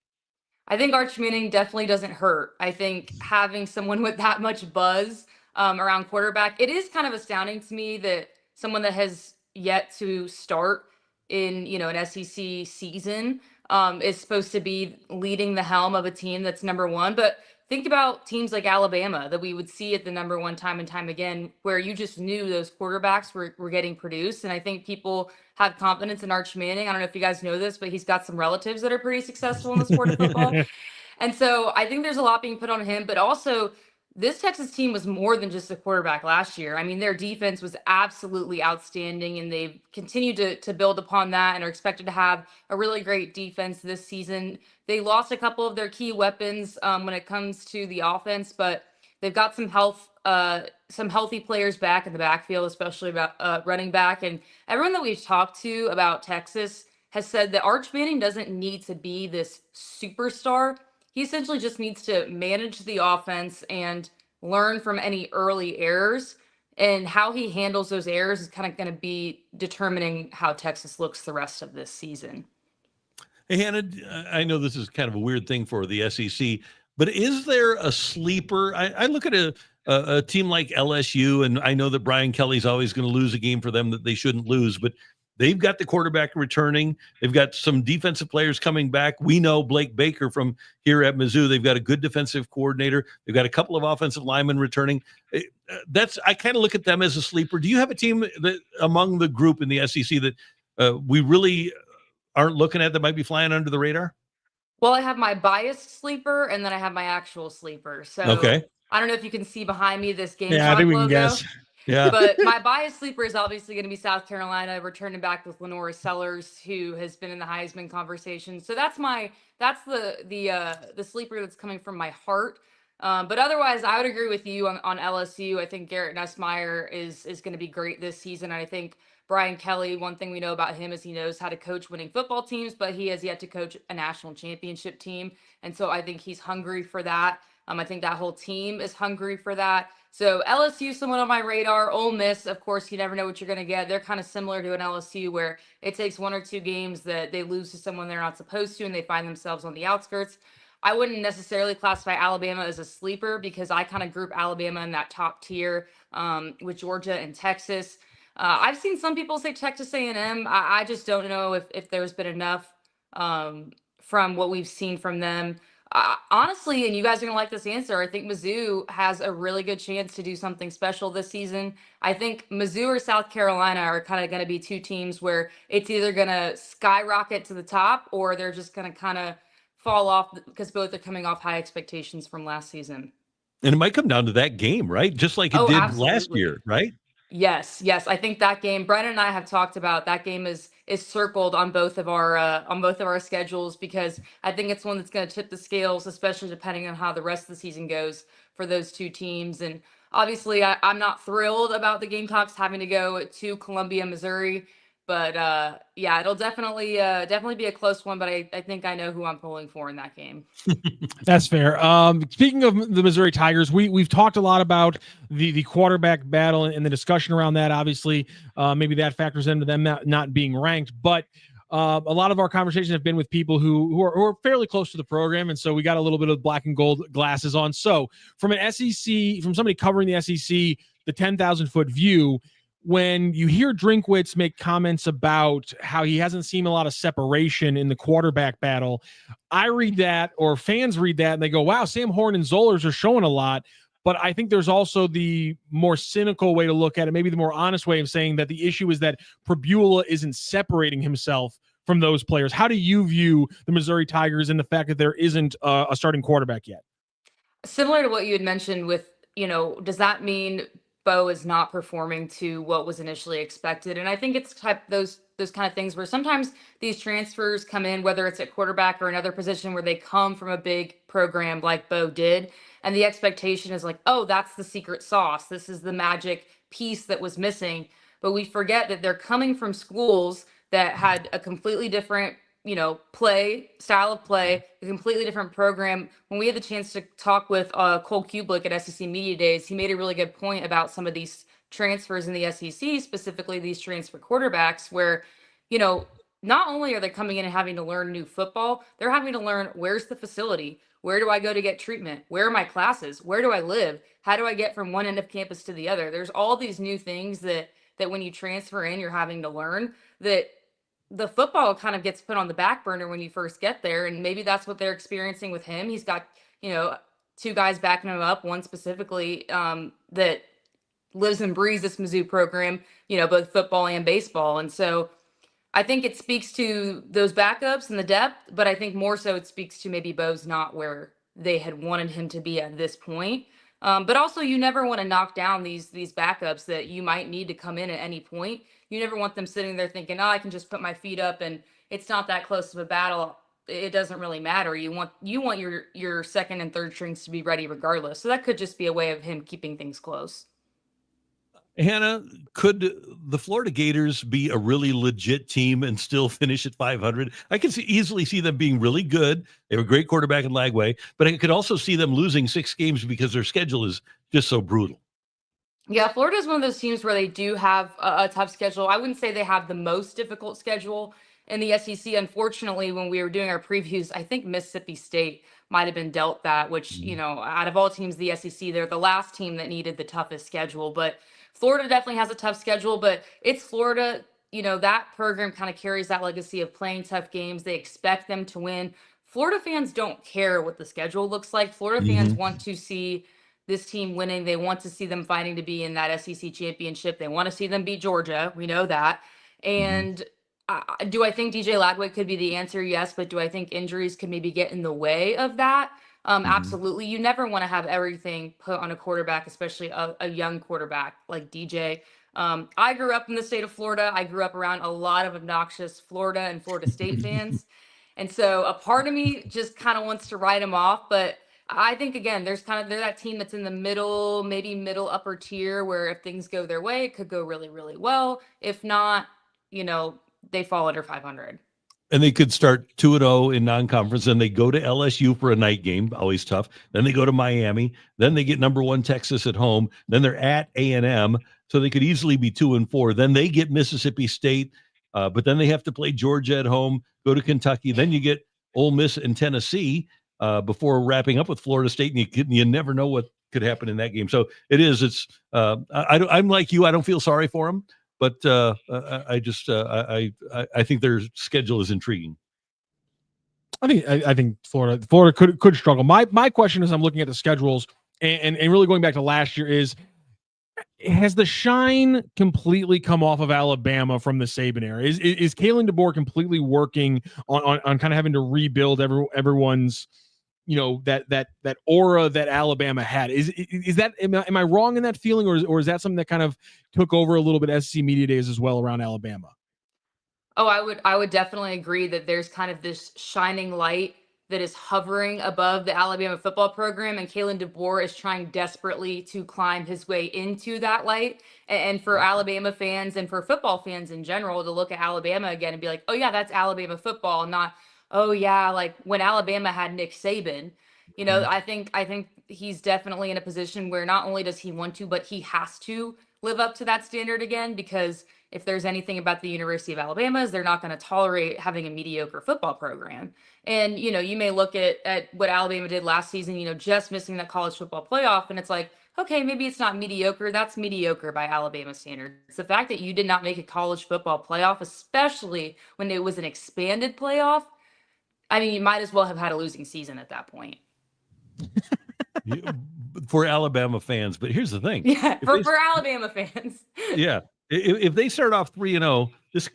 I think Arch Manning definitely doesn't hurt. I think having someone with that much buzz around quarterback, it is kind of astounding to me that someone that has yet to start in, an SEC season is supposed to be leading the helm of a team that's number 1. But think about teams like Alabama that we would see at the number 1 time and time again, where you just knew those quarterbacks were getting produced. And I think people have confidence in Arch Manning. I don't know if you guys know this, but he's got some relatives that are pretty successful in the sport of football. And so I think there's a lot being put on him, but also this Texas team was more than just a quarterback last year. I mean, their defense was absolutely outstanding, and they've continued to build upon that and are expected to have a really great defense this season. They lost a couple of their key weapons when it comes to the offense, but they've got some healthy players back in the backfield, especially about running back. And everyone that we've talked to about Texas has said that Arch Manning doesn't need to be this superstar. He essentially just needs to manage the offense and learn from any early errors And how he handles those errors is kind of going to be determining how Texas looks the rest of this season. Hey, Hannah, I know this is kind of a weird thing for the SEC, but is there a sleeper? I look at a team like LSU, and I know that Brian Kelly's always going to lose a game for them that they shouldn't lose, but they've got the quarterback returning. They've got some defensive players coming back. We know Blake Baker from here at Mizzou. They've got a good defensive coordinator. They've got a couple of offensive linemen returning. I kind of look at them as a sleeper. Do you have a team that among the group in the SEC that we really aren't looking at that might be flying under the radar? Well, I have my biased sleeper, and then I have my actual sleeper. So okay. I don't know if you can see behind me this Gamecock I think we can logo. guess. Yeah. But my biased sleeper is obviously going to be South Carolina, returning back with Lenora Sellers, who has been in the Heisman conversation. So that's the sleeper that's coming from my heart. But otherwise, I would agree with you on LSU. I think Garrett Nussmeier is going to be great this season. And I think Brian Kelly, one thing we know about him is he knows how to coach winning football teams, but he has yet to coach a national championship team. And so I think he's hungry for that. I think that whole team is hungry for that. So LSU, someone on my radar. Ole Miss, of course, you never know what you're going to get. They're kind of similar to an LSU where it takes 1 or 2 games that they lose to someone they're not supposed to, and they find themselves on the outskirts. I wouldn't necessarily classify Alabama as a sleeper because I kind of group Alabama in that top tier with Georgia and Texas. I've seen some people say Texas A&M. I just don't know if there's been enough from what we've seen from them. Honestly, and you guys are going to like this answer, I think Mizzou has a really good chance to do something special this season. I think Mizzou or South Carolina are kind of going to be 2 teams where it's either going to skyrocket to the top or they're just going to kind of fall off because both are coming off high expectations from last season. And it might come down to that game, right? Just like it did absolutely. Last year, right? Yes. I think that game, Brennan and I have talked about that game is circled on both of our schedules because I think it's one that's going to tip the scales, especially depending on how the rest of the season goes for those 2 teams. And obviously, I'm not thrilled about the Gamecocks having to go to Columbia, Missouri. But yeah, it'll definitely be a close one. But I think I know who I'm pulling for in that game. That's fair. Speaking of the Missouri Tigers, we've talked a lot about the quarterback battle and the discussion around that. Obviously, maybe that factors into them not being ranked. But a lot of our conversations have been with people who are fairly close to the program, and so we got a little bit of black and gold glasses on. So from somebody covering the SEC, the 10,000-foot view. When you hear Drinkwitz make comments about how he hasn't seen a lot of separation in the quarterback battle, I read that, or fans read that, and they go, wow, Sam Horn and Zollers are showing a lot. But I think there's also the more cynical way to look at it, maybe the more honest way of saying that the issue is that Pribula isn't separating himself from those players. How do you view the Missouri Tigers and the fact that there isn't a starting quarterback yet? Similar to what you had mentioned with, does that mean Bo is not performing to what was initially expected? And I think it's those kind of things where sometimes these transfers come in, whether it's at quarterback or another position where they come from a big program like Bo did. And the expectation is like, oh, that's the secret sauce. This is the magic piece that was missing. But we forget that they're coming from schools that had a completely different style of play, a completely different program. When we had the chance to talk with Cole Kublik at SEC Media Days, he made a really good point about some of these transfers in the SEC, specifically these transfer quarterbacks, where, not only are they coming in and having to learn new football, they're having to learn where's the facility, where do I go to get treatment, where are my classes, where do I live, how do I get from one end of campus to the other. There's all these new things that when you transfer in, you're having to learn, that the football kind of gets put on the back burner when you first get there. And maybe that's what they're experiencing with him. He's got, 2 guys backing him up, one specifically that lives and breathes this Mizzou program, both football and baseball. And so I think it speaks to those backups and the depth, but I think more so it speaks to maybe Bo's not where they had wanted him to be at this point. But also you never want to knock down these backups that you might need to come in at any point. You never want them sitting there thinking, I can just put my feet up and it's not that close of a battle. It doesn't really matter. You want your second and third strings to be ready regardless. So that could just be a way of him keeping things close. Hannah, could the Florida Gators be a really legit team and still finish at 500? I can easily see them being really good. They have a great quarterback in Lagway, but I could also see them losing 6 games because their schedule is just so brutal. Yeah, Florida is one of those teams where they do have a tough schedule. I wouldn't say they have the most difficult schedule in the SEC. Unfortunately, when we were doing our previews, I think Mississippi State might have been dealt that, which, out of all teams in the SEC, they're the last team that needed the toughest schedule. But Florida definitely has a tough schedule, but it's Florida. That program kind of carries that legacy of playing tough games. They expect them to win. Florida fans don't care what the schedule looks like. Florida fans want to see this team winning. They want to see them fighting to be in that SEC championship. They want to see them beat Georgia. We know that. And do I think DJ Lagway could be the answer? Yes. But do I think injuries could maybe get in the way of that? Absolutely. You never want to have everything put on a quarterback, especially a young quarterback like DJ. I grew up in the state of Florida. I grew up around a lot of obnoxious Florida and Florida State fans. And so a part of me just kind of wants to write him off, but I think, again, they're that team that's in the middle, maybe middle upper tier, where if things go their way, it could go really, really well. If not, they fall under 500. And they could start 2-0 in non-conference, and they go to LSU for a night game, always tough. Then they go to Miami. Then they get number 1 Texas at home. Then they're at A&M, so they could easily be 2-4. Then they get Mississippi State, but then they have to play Georgia at home, go to Kentucky. Then you get Ole Miss and Tennessee before wrapping up with Florida State, and you never know what could happen in that game. So I'm like you. I don't feel sorry for them. But I think their schedule is intriguing. I think Florida could struggle. My question is, I'm looking at the schedules and really going back to last year, has the shine completely come off of Alabama from the Saban era? Is Kalen DeBoer completely working on kind of having to rebuild everyone's that aura that Alabama had? Is that, am I wrong in that feeling, or is that something that kind of took over a little bit SEC media days as well around Alabama? Oh, I would definitely agree that there's kind of this shining light that is hovering above the Alabama football program, and Kalen DeBoer is trying desperately to climb his way into that light. And for Alabama fans and for football fans in general to look at Alabama again and be like, oh yeah, that's Alabama football, not, oh yeah, like when Alabama had Nick Saban. I think he's definitely in a position where not only does he want to, but he has to live up to that standard again, because if there's anything about the University of Alabama is they're not going to tolerate having a mediocre football program. And, you may look at what Alabama did last season, just missing that college football playoff. And it's like, okay, maybe it's not mediocre. That's mediocre by Alabama standards. The fact that you did not make a college football playoff, especially when it was an expanded playoff, I mean, you might as well have had a losing season at that point. For Alabama fans. But here's the thing. Yeah, for Alabama fans. Yeah. If they start off 3-0, this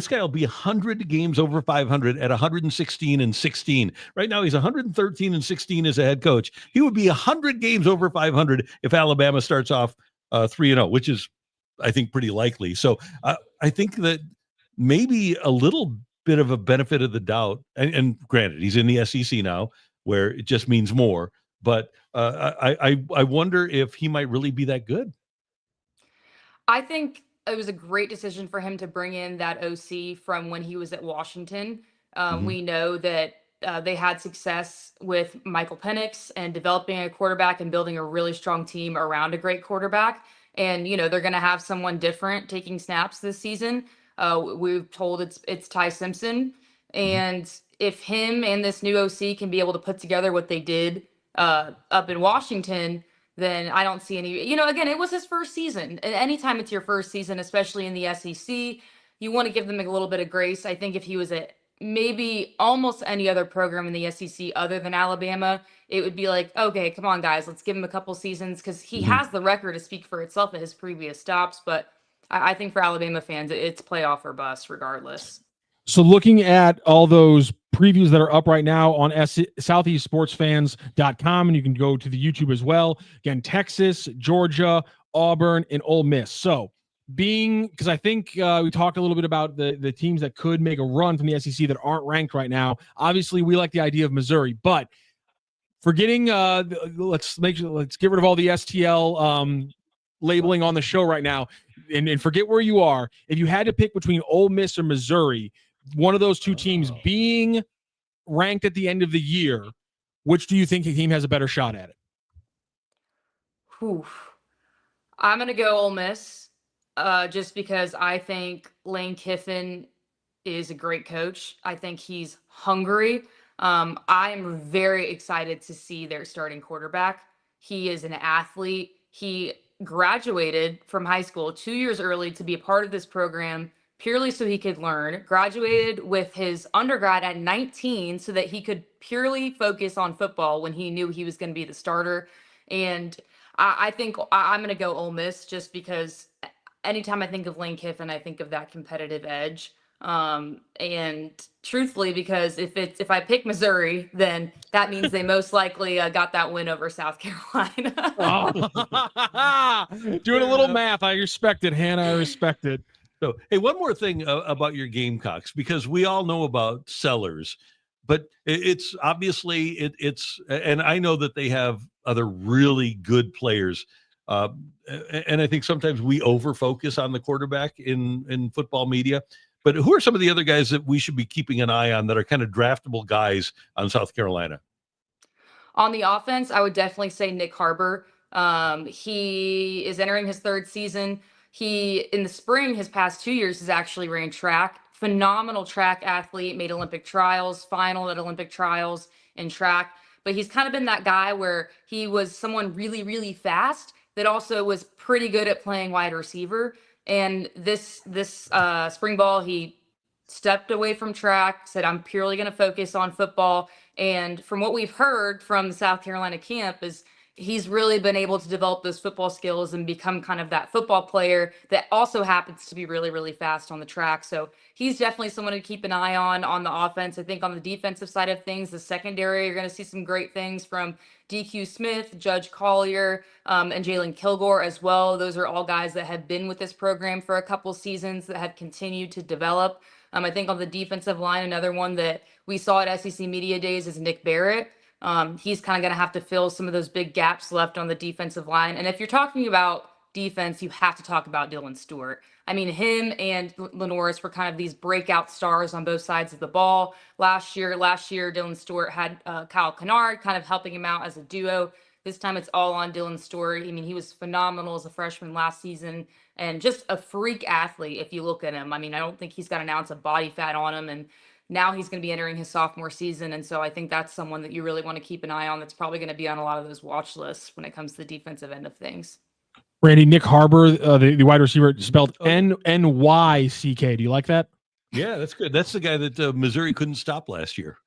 guy will be 100 games over 500 at 116-16. Right now, he's 113-16 as a head coach. He would be 100 games over 500 if Alabama starts off 3-0, which is, I think, pretty likely. So I think that maybe a little bit of a benefit of the doubt. And granted, he's in the SEC now, where it just means more. But I wonder if he might really be that good. I think it was a great decision for him to bring in that OC from when he was at Washington. We know that they had success with Michael Penix and developing a quarterback and building a really strong team around a great quarterback. And, they're going to have someone different taking snaps this season. We've told it's Ty Simpson. And if him and this new OC can be able to put together what they did up in Washington, then I don't see any, again, it was his first season. And anytime it's your first season, especially in the SEC, you want to give them a little bit of grace. I think if he was at maybe almost any other program in the SEC other than Alabama, it would be like, okay, come on, guys, let's give him a couple seasons, because he has the record to speak for itself at his previous stops. But I think for Alabama fans, it's playoff or bust regardless. So looking at all those previews that are up right now on southeastsportsfans.com, and you can go to the YouTube as well. Again, Texas, Georgia, Auburn, and Ole Miss. So because I think we talked a little bit about the teams that could make a run from the SEC that aren't ranked right now. Obviously, we like the idea of Missouri, but forgetting, let's get rid of all the STL labeling on the show right now, and forget where you are. If you had to pick between Ole Miss or Missouri, one of those two teams being ranked at the end of the year, which do you think the team has a better shot at it? I'm going to go Ole Miss just because I think Lane Kiffin is a great coach. I think he's hungry. I'm very excited to see their starting quarterback. He is an athlete. He graduated from high school 2 years early to be a part of this program purely so he could learn, graduated with his undergrad at 19 so that he could purely focus on football when he knew he was going to be the starter. And I think I'm going to go Ole Miss just because anytime I think of Lane Kiffin, I think of that competitive edge. And truthfully, because if I pick Missouri, then that means they most likely got that win over South Carolina. Doing a little math. I respect it, Hannah. I respect it. So, hey, one more thing about your Gamecocks, because we all know about Sellers, but it's obviously it's, and I know that they have other really good players. And I think sometimes we over-focus on the quarterback in football media. But who are some of the other guys that we should be keeping an eye on that are kind of draftable guys on South Carolina? On the offense, I would definitely say Nick Harbor. He is entering his third season. He, in the spring, his past 2 years, has actually ran track. Phenomenal track athlete, made Olympic trials, final at Olympic trials in track. But he's kind of been that guy where he was someone really, really fast that also was pretty good at playing wide receiver. And this spring ball, he stepped away from track, said, I'm purely going to focus on football. And from what we've heard from the South Carolina camp is he's really been able to develop those football skills and become kind of that football player that also happens to be really, really fast on the track. So he's definitely someone to keep an eye on the offense. I think on the defensive side of things, the secondary, you're going to see some great things from DQ Smith, Judge Collier, and Jalen Kilgore as well. Those are all guys that have been with this program for a couple seasons that have continued to develop. I think on the defensive line, another one that we saw at SEC Media Days is Nick Barrett. He's kind of going to have to fill some of those big gaps left on the defensive line. And if you're talking about defense, you have to talk about Dylan Stewart. I mean, him and Lenoris were kind of these breakout stars on both sides of the ball. Last year, Dylan Stewart had Kyle Kennard kind of helping him out as a duo. This time it's all on Dylan Stewart. I mean, he was phenomenal as a freshman last season and just a freak athlete if you look at him. I mean, I don't think he's got an ounce of body fat on him. And now he's going to be entering his sophomore season. And so I think that's someone that you really want to keep an eye on. That's probably going to be on a lot of those watch lists when it comes to the defensive end of things. Randy, Nick Harbor, the wide receiver, spelled N-Y-C-K. Do you like that? Yeah, that's good. That's the guy that Missouri couldn't stop last year.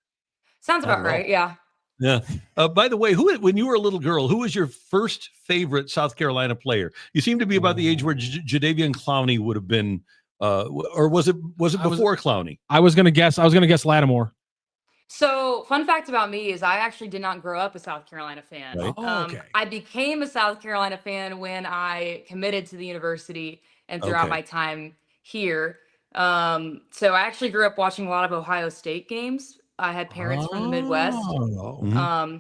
Sounds about right. Yeah. Yeah. By the way, when you were a little girl, who was your first favorite South Carolina player? You seem to be about the age where Jadeveon Clowney would have been, or was it before Clowney? I was gonna guess Lattimore. So, fun fact about me is I actually did not grow up a South Carolina fan. Right. Okay. I became a South Carolina fan when I committed to the university and throughout my time here. So I actually grew up watching a lot of Ohio State games. I had parents from the Midwest.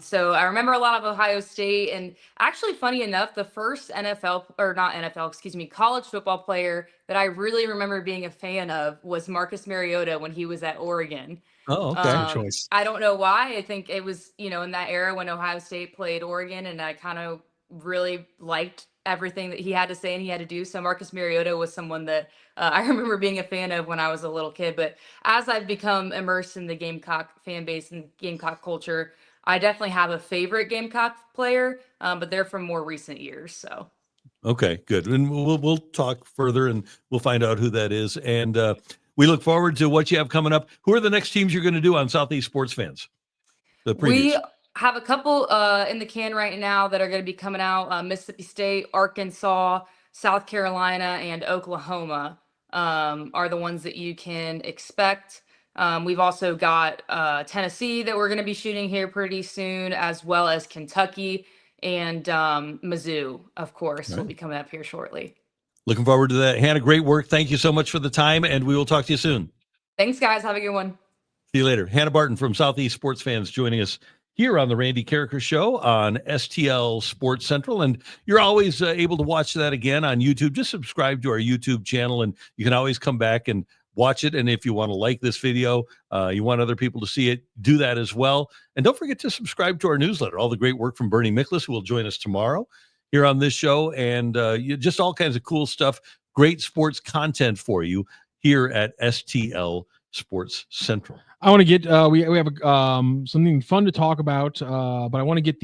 So I remember a lot of Ohio State, and actually funny enough, the first college football player that I really remember being a fan of was Marcus Mariota when he was at Oregon. Oh, okay. Choice. I don't know why. I think it was, in that era when Ohio State played Oregon, and I kind of really liked everything that he had to say and he had to do. So Marcus Mariota was someone that I remember being a fan of when I was a little kid. But as I've become immersed in the Gamecock fan base and Gamecock culture, I definitely have a favorite Gamecock player, but they're from more recent years. So. Okay, good. And we'll talk further and we'll find out who that is. And we look forward to what you have coming up. Who are the next teams you're going to do on Southeast Sports Fans? The previews. We have a couple in the can right now that are going to be coming out. Mississippi State, Arkansas, South Carolina, and Oklahoma are the ones that you can expect. We've also got Tennessee that we're going to be shooting here pretty soon, as well as Kentucky and Mizzou, of course, will be coming up here shortly. Looking forward to that. Hannah, great work. Thank you so much for the time, and we will talk to you soon. Thanks, guys. Have a good one. See you later. Hanna Barton from Southeast Sports Fans joining us here on the Randy Karraker Show on STL Sports Central. And you're always able to watch that again on YouTube. Just subscribe to our YouTube channel, and you can always come back and watch it. And if you want to like this video, you want other people to see it, do that as well. And don't forget to subscribe to our newsletter. All the great work from Bernie Miklas, who will join us tomorrow here on this show, and just all kinds of cool stuff. Great sports content for you here at STL Sports Central. I want to get we have something fun to talk about, but I want to get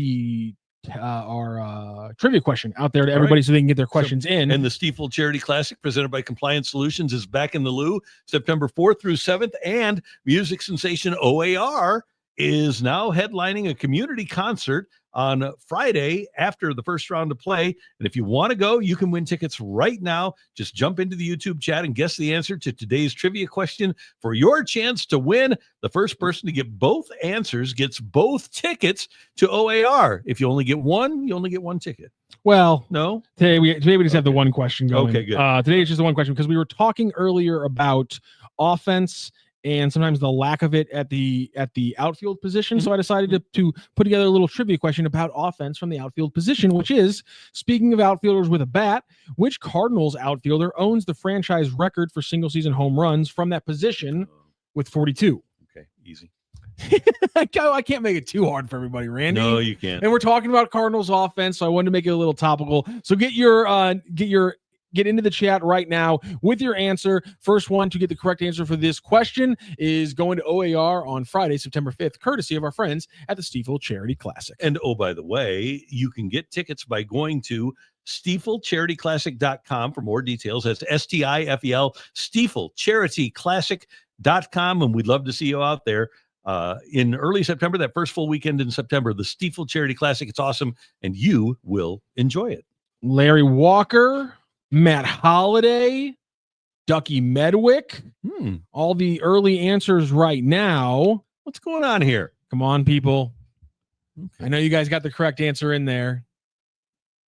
our trivia question out there to everybody so they can get their questions in. And the Stifel Charity Classic presented by Compliance Solutions is back in the Lou September 4th through 7th, and music sensation O.A.R. is now headlining a community concert on Friday after the first round of play. And if you want to go, you can win tickets right now. Just jump into the YouTube chat and guess the answer to today's trivia question for your chance to win. The first person to get both answers gets both tickets to O.A.R. If you only get one, you only get one ticket. Well, no. Today we just have the one question going. Okay, good. Today it's just the one question because we were talking earlier about offense and sometimes the lack of it at the outfield position. So I decided to put together a little trivia question about offense from the outfield position, which is, speaking of outfielders with a bat, which Cardinals outfielder owns the franchise record for single season home runs from that position with 42? Okay, easy. I can't make it too hard for everybody, Randy. No, you can't. And we're talking about Cardinals offense, so I wanted to make it a little topical. So get into the chat right now with your answer. First one to get the correct answer for this question is going to O.A.R. on Friday, September 5th, courtesy of our friends at the Stifel Charity Classic. And oh, by the way, you can get tickets by going to StifelCharityClassic.com for more details. That's STIFEL, StifelCharityClassic.com. And we'd love to see you out there in early September, that first full weekend in September, the Stifel Charity Classic. It's awesome, and you will enjoy it. Larry Walker, Matt Holliday, Ducky Medwick. All the early answers right now. What's going on here? Come on, people. Okay. I know you guys got the correct answer in there.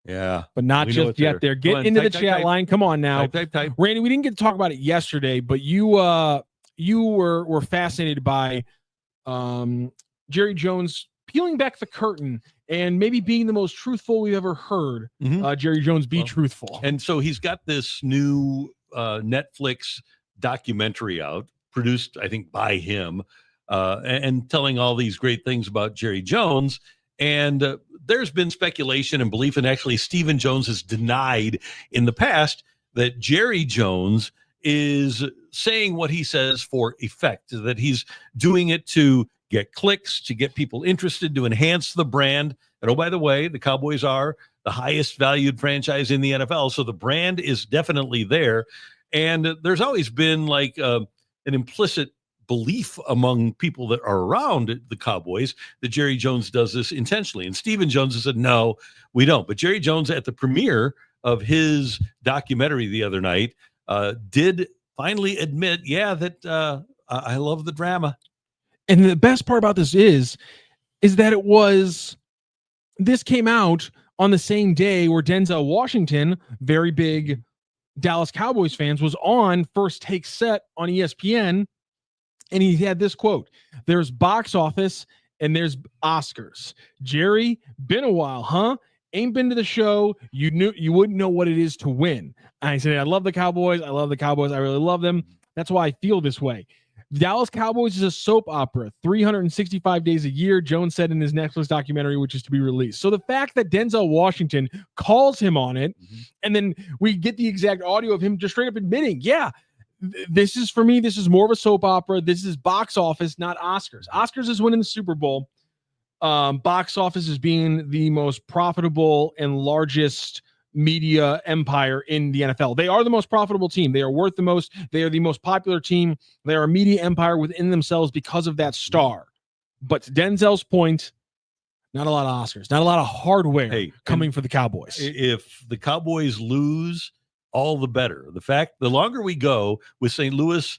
Yeah. But not just yet there. Get into the chat line. Come on now. Type. Randy, we didn't get to talk about it yesterday, but you were fascinated by Jerry Jones peeling back the curtain and maybe being the most truthful we've ever heard. Jerry Jones be truthful. And so he's got this new Netflix documentary out, produced, I think, by him, and telling all these great things about Jerry Jones. And there's been speculation and belief, and actually Stephen Jones has denied in the past that Jerry Jones is saying what he says for effect, that he's doing it to get clicks, to get people interested, to enhance the brand. And oh, by the way, the Cowboys are the highest valued franchise in the NFL, so the brand is definitely there. And there's always been like an implicit belief among people that are around the Cowboys that Jerry Jones does this intentionally. And Stephen Jones has said, no, we don't. But Jerry Jones, at the premiere of his documentary the other night, did finally admit, that I love the drama. And the best part about this is that this came out on the same day where Denzel Washington, very big Dallas Cowboys fans, was on First Take Set on ESPN. And he had this quote: "There's box office and there's Oscars. Jerry, been a while, huh? Ain't been to the show. You wouldn't know what it is to win." And I said, I love the Cowboys. I love the Cowboys. I really love them. That's why I feel this way. The Dallas Cowboys is a soap opera, 365 days a year, Jones said in his Netflix documentary, which is to be released. So the fact that Denzel Washington calls him on it, and then we get the exact audio of him just straight up admitting, this is, for me, this is more of a soap opera. This is box office, not Oscars. Oscars is winning the Super Bowl. Box office is being the most profitable and largest media empire in the NFL. They are the most profitable team. They are worth the most. They are the most popular team. They are a media empire within themselves because of that star. But to Denzel's point, not a lot of Oscars, not a lot of hardware coming for the Cowboys. If the Cowboys lose, all the better. The longer we go with St. Louis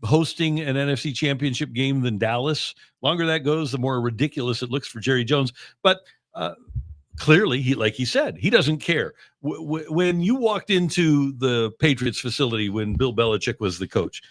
hosting an NFC championship game than Dallas, longer that goes, the more ridiculous it looks for Jerry Jones. But clearly, like he said, he doesn't care. When you walked into the Patriots facility when Bill Belichick was the coach,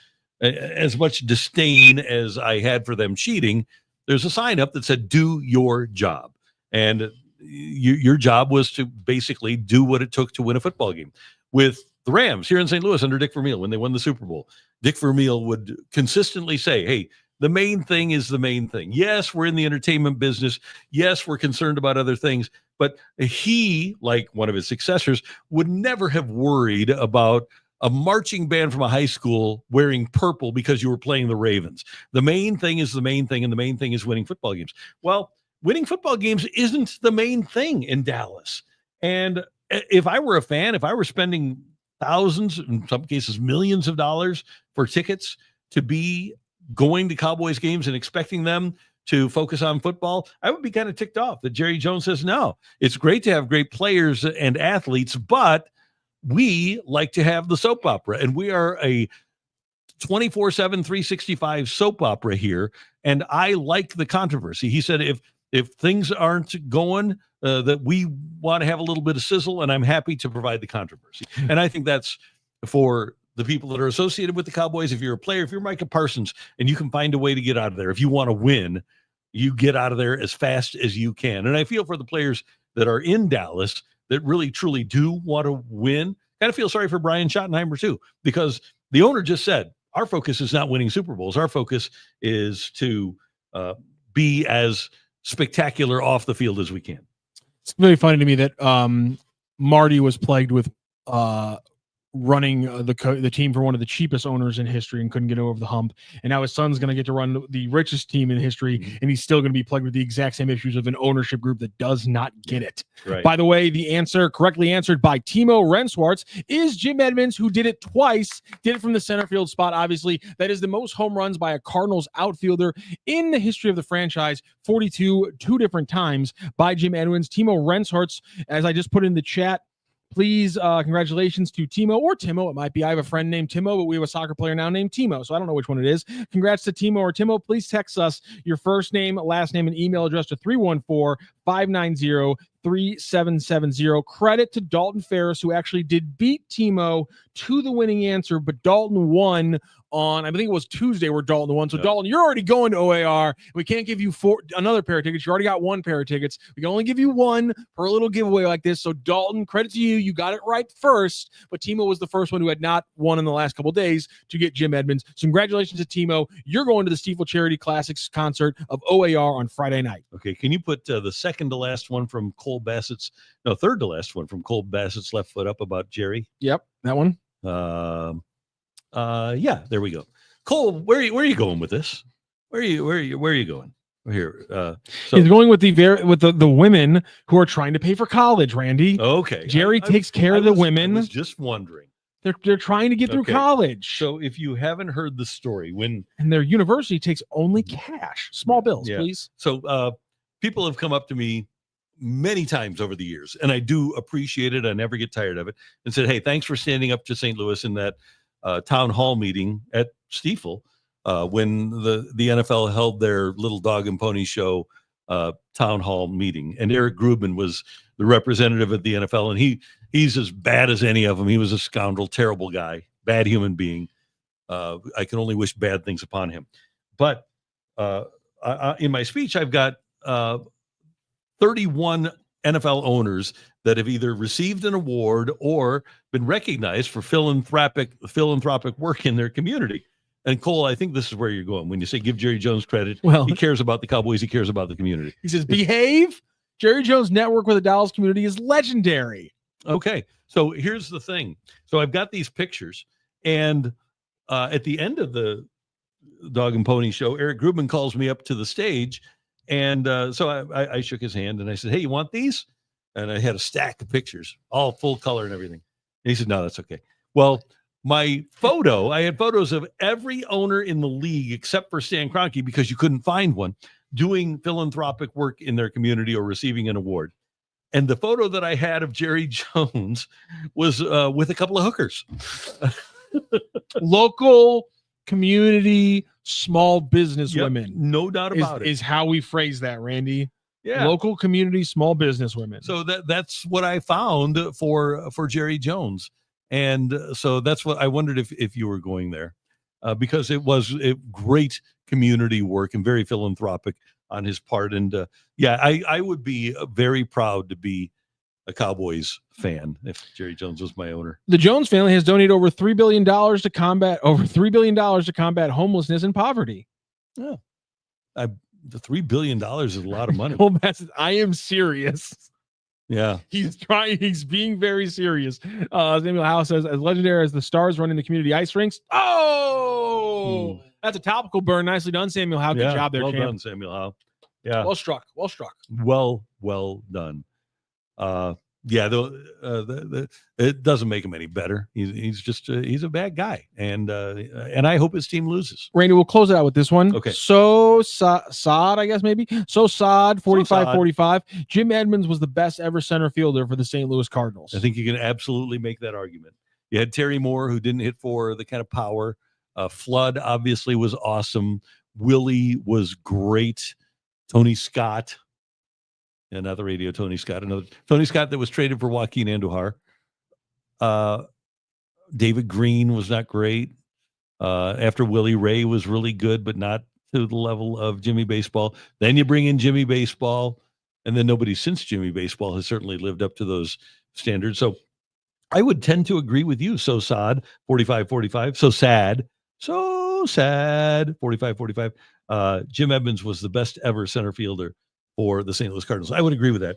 as much disdain as I had for them cheating, there's a sign up that said, "Do your job." And your job was to basically do what it took to win a football game. With the Rams here in St. Louis under Dick Vermeil, when they won the Super Bowl, Dick Vermeil would consistently say, "Hey, The main thing is the main thing. Yes, we're in the entertainment business. Yes, we're concerned about other things. But he, like one of his successors, would never have worried about a marching band from a high school wearing purple because you were playing the Ravens. The main thing is the main thing, and the main thing is winning football games. Well, winning football games isn't the main thing in Dallas. And if I were a fan, if I were spending thousands, in some cases millions of dollars for tickets to be going to Cowboys games and expecting them to focus on football, I would be kind of ticked off that Jerry Jones says, no, it's great to have great players and athletes, but we like to have the soap opera, and we are a 24/7, 365 soap opera here. And I like the controversy. He said, if things aren't going, that we want to have a little bit of sizzle, and I'm happy to provide the controversy. And I think that's for the people that are associated with the Cowboys. If you're a player, if you're Micah Parsons and you can find a way to get out of there, if you want to win, you get out of there as fast as you can. And I feel for the players that are in Dallas that really, truly do want to win. Kind of feel sorry for Brian Schottenheimer too, because the owner just said, our focus is not winning Super Bowls. Our focus is to be as spectacular off the field as we can. It's really funny to me that Marty was plagued with running the team for one of the cheapest owners in history and couldn't get over the hump. And now his son's going to get to run the richest team in history, and he's still going to be plagued with the exact same issues of an ownership group that does not get it. Right. By the way, the answer correctly answered by Timo Renswartz is Jim Edmonds, who did it twice, did it from the center field spot. Obviously, that is the most home runs by a Cardinals outfielder in the history of the franchise, 42, 2 different times by Jim Edmonds. Timo Renswartz, as I just put in the chat, please, congratulations to Timo or Timo. It might be. I have a friend named Timo, but we have a soccer player now named Timo, so I don't know which one it is. Congrats to Timo or Timo. Please text us your first name, last name, and email address to 314-590-3770. Credit to Dalton Ferris, who actually did beat Timo to the winning answer, but Dalton won on, I think it was Tuesday where Dalton won. So, Dalton, you're already going to O.A.R. We can't give you another pair of tickets. You already got one pair of tickets. We can only give you one for a little giveaway like this. So, Dalton, credit to you. You got it right first. But Timo was the first one who had not won in the last couple of days to get Jim Edmonds. So congratulations to Timo. You're going to the Stifel Charity Classics concert of O.A.R. on Friday night. Okay. Can you put the second to last one from Cole Bassett's, no, third to last one from Cole Bassett's left foot up about Jerry? Yep. That one. Yeah, there we go. Cole, where are you going with this? Where are you going? Here. So he's going with the women who are trying to pay for college, Randy. Okay. Jerry takes care of the women. I was just wondering. They're trying to get through college. So if you haven't heard the story, and their university takes only cash, small bills, please. So people have come up to me many times over the years, and I do appreciate it. I never get tired of it, and said, hey, thanks for standing up to St. Louis in that town hall meeting at Stifel when the NFL held their little dog and pony show town hall meeting. And Eric Grubman was the representative at the NFL, and he's as bad as any of them. He was a scoundrel, terrible guy, bad human being. I can only wish bad things upon him. But in my speech, I've got 31 NFL owners that have either received an award or been recognized for philanthropic work in their community. And Cole, I think this is where you're going when you say give Jerry Jones credit. Well, he cares about the Cowboys. He cares about the community. He says, behave. Jerry Jones' network with the Dallas community is legendary. Okay. So here's the thing. So I've got these pictures, and at the end of the dog and pony show, Eric Grubman calls me up to the stage. And so I shook his hand and I said, hey, you want these? And I had a stack of pictures, all full color and everything. And he said, no, that's okay. Well, I had photos of every owner in the league except for Stan Kroenke, because you couldn't find one, doing philanthropic work in their community or receiving an award. And the photo that I had of Jerry Jones was with a couple of hookers. Local community, small business women. No doubt about it. Is how we phrase that, Randy. Yeah. Local community, small business women. So that's what I found for Jerry Jones. And so that's what I wondered if you were going there, because it was a great community work and very philanthropic on his part. And I would be very proud to be a Cowboys fan if Jerry Jones was my owner. The Jones family has donated over $3 billion to combat homelessness and poverty. Yeah. The $3 billion is a lot of money. Cole Bassett, I am serious. Yeah. He's being very serious. Samuel Howe says, as legendary as the Stars running the community ice rinks. Oh, that's a topical burn. Nicely done, Samuel Howe. Good job there, well champ. done, Samuel Howe. Yeah. Well struck. Well done. It doesn't make him any better. He's just he's a bad guy, and I hope his team loses. Randy, we'll close it out with this one. Okay. So Saad, I guess maybe. So Saad, 45-45. Jim Edmonds was the best ever center fielder for the St. Louis Cardinals. I think you can absolutely make that argument. You had Terry Moore, who didn't hit for the kind of power. Flood obviously was awesome. Willie was great. Tony Scott. Another radio, Tony Scott. Another Tony Scott that was traded for Joaquin Andujar. David Green was not great. After Willie Ray was really good, but not to the level of Jimmy Baseball. Then you bring in Jimmy Baseball, and then nobody since Jimmy Baseball has certainly lived up to those standards. So I would tend to agree with you. So sad, 45-45. So sad, 45-45. Jim Edmonds was the best ever center fielder for the St. Louis Cardinals. I would agree with that.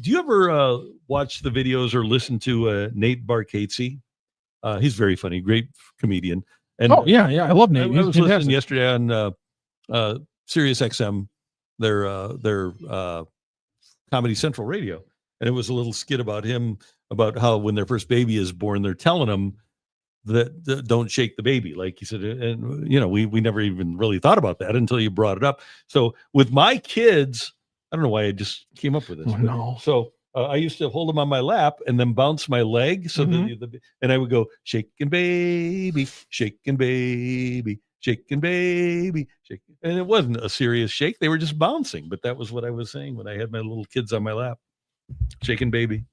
Do you ever watch the videos or listen to Nate Bargatze? He's very funny, great comedian. And I love Nate. I was listening yesterday on Sirius XM, their Comedy Central radio, and it was a little skit about him, about how when their first baby is born, they're telling him that don't shake the baby, like he said. And we never even really thought about that until you brought it up. So with my kids, I don't know why I just came up with this. So I used to hold them on my lap and then bounce my leg, so and I would go shaking baby, shaking baby, shaking baby, shaking. And it wasn't a serious shake; they were just bouncing. But that was what I was saying when I had my little kids on my lap, shaking baby.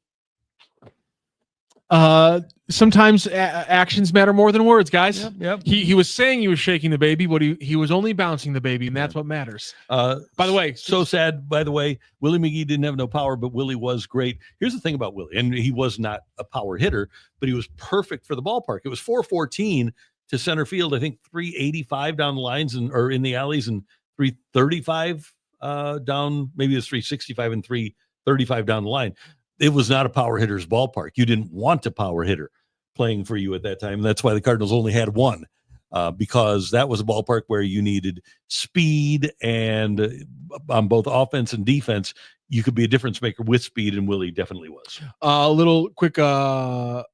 Sometimes actions matter more than words, guys. Yep. He was saying he was shaking the baby, but he was only bouncing the baby, and that's what matters. By the way, so sad. By the way, Willie McGee didn't have no power, but Willie was great. Here's the thing about Willie, and he was not a power hitter, but he was perfect for the ballpark. It was 414 to center field. I think 385 down the lines or in the alleys, and 335 down. Maybe it was 365 and 335 down the line. It was not a power hitter's ballpark. You didn't want a power hitter playing for you at that time. That's why the Cardinals only had one, because that was a ballpark where you needed speed, and on both offense and defense, you could be a difference maker with speed, and Willie definitely was. A little quick final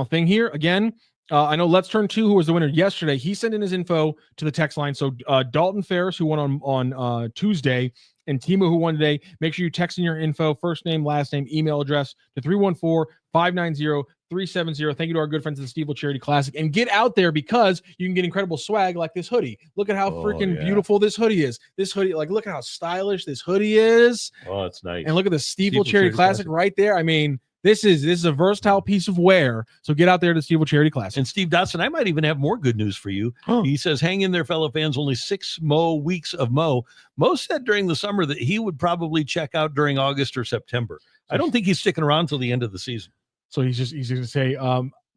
thing here. Again, I know Let's Turn 2, who was the winner yesterday, he sent in his info to the text line. So Dalton Ferris, who won on Tuesday, and Timo, who won today, make sure you text in your info, first name, last name, email address to 314-590-370. Thank you to our good friends at the Stifel Charity Classic. And get out there, because you can get incredible swag like this hoodie. Look at how freaking beautiful this hoodie is. This hoodie, look at how stylish this hoodie is. Oh, it's nice. And look at the Stifel Charity Classic right there. I mean, this is a versatile piece of wear. So get out there to Stifel Charity Classic. And Steve Dotson, I might even have more good news for you. He says, hang in there, fellow fans. Only 6 weeks of Mo. Mo said during the summer that he would probably check out during August or September. I don't think he's sticking around till the end of the season. So he's going to say,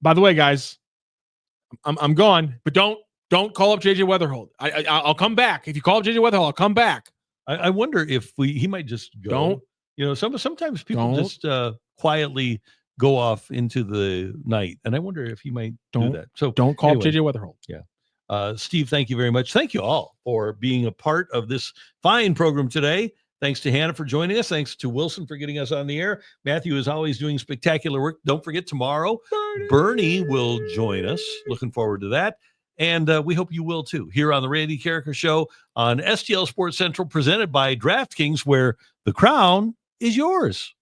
by the way, guys, I'm gone, but don't call up JJ Wetherholt. I'll come back. If you call up JJ Wetherholt, I'll come back. I wonder if he might just go. Sometimes people just quietly go off into the night, and I wonder if he might do that. So don't call up JJ Wetherholt. Yeah. Steve, thank you very much. Thank you all for being a part of this fine program today. Thanks to Hannah for joining us. Thanks to Wilson for getting us on the air. Matthew is always doing spectacular work. Don't forget, tomorrow, Bernie will join us. Looking forward to that. And we hope you will too, here on the Randy Karraker Show on STL Sports Central, presented by DraftKings, where the crown is yours.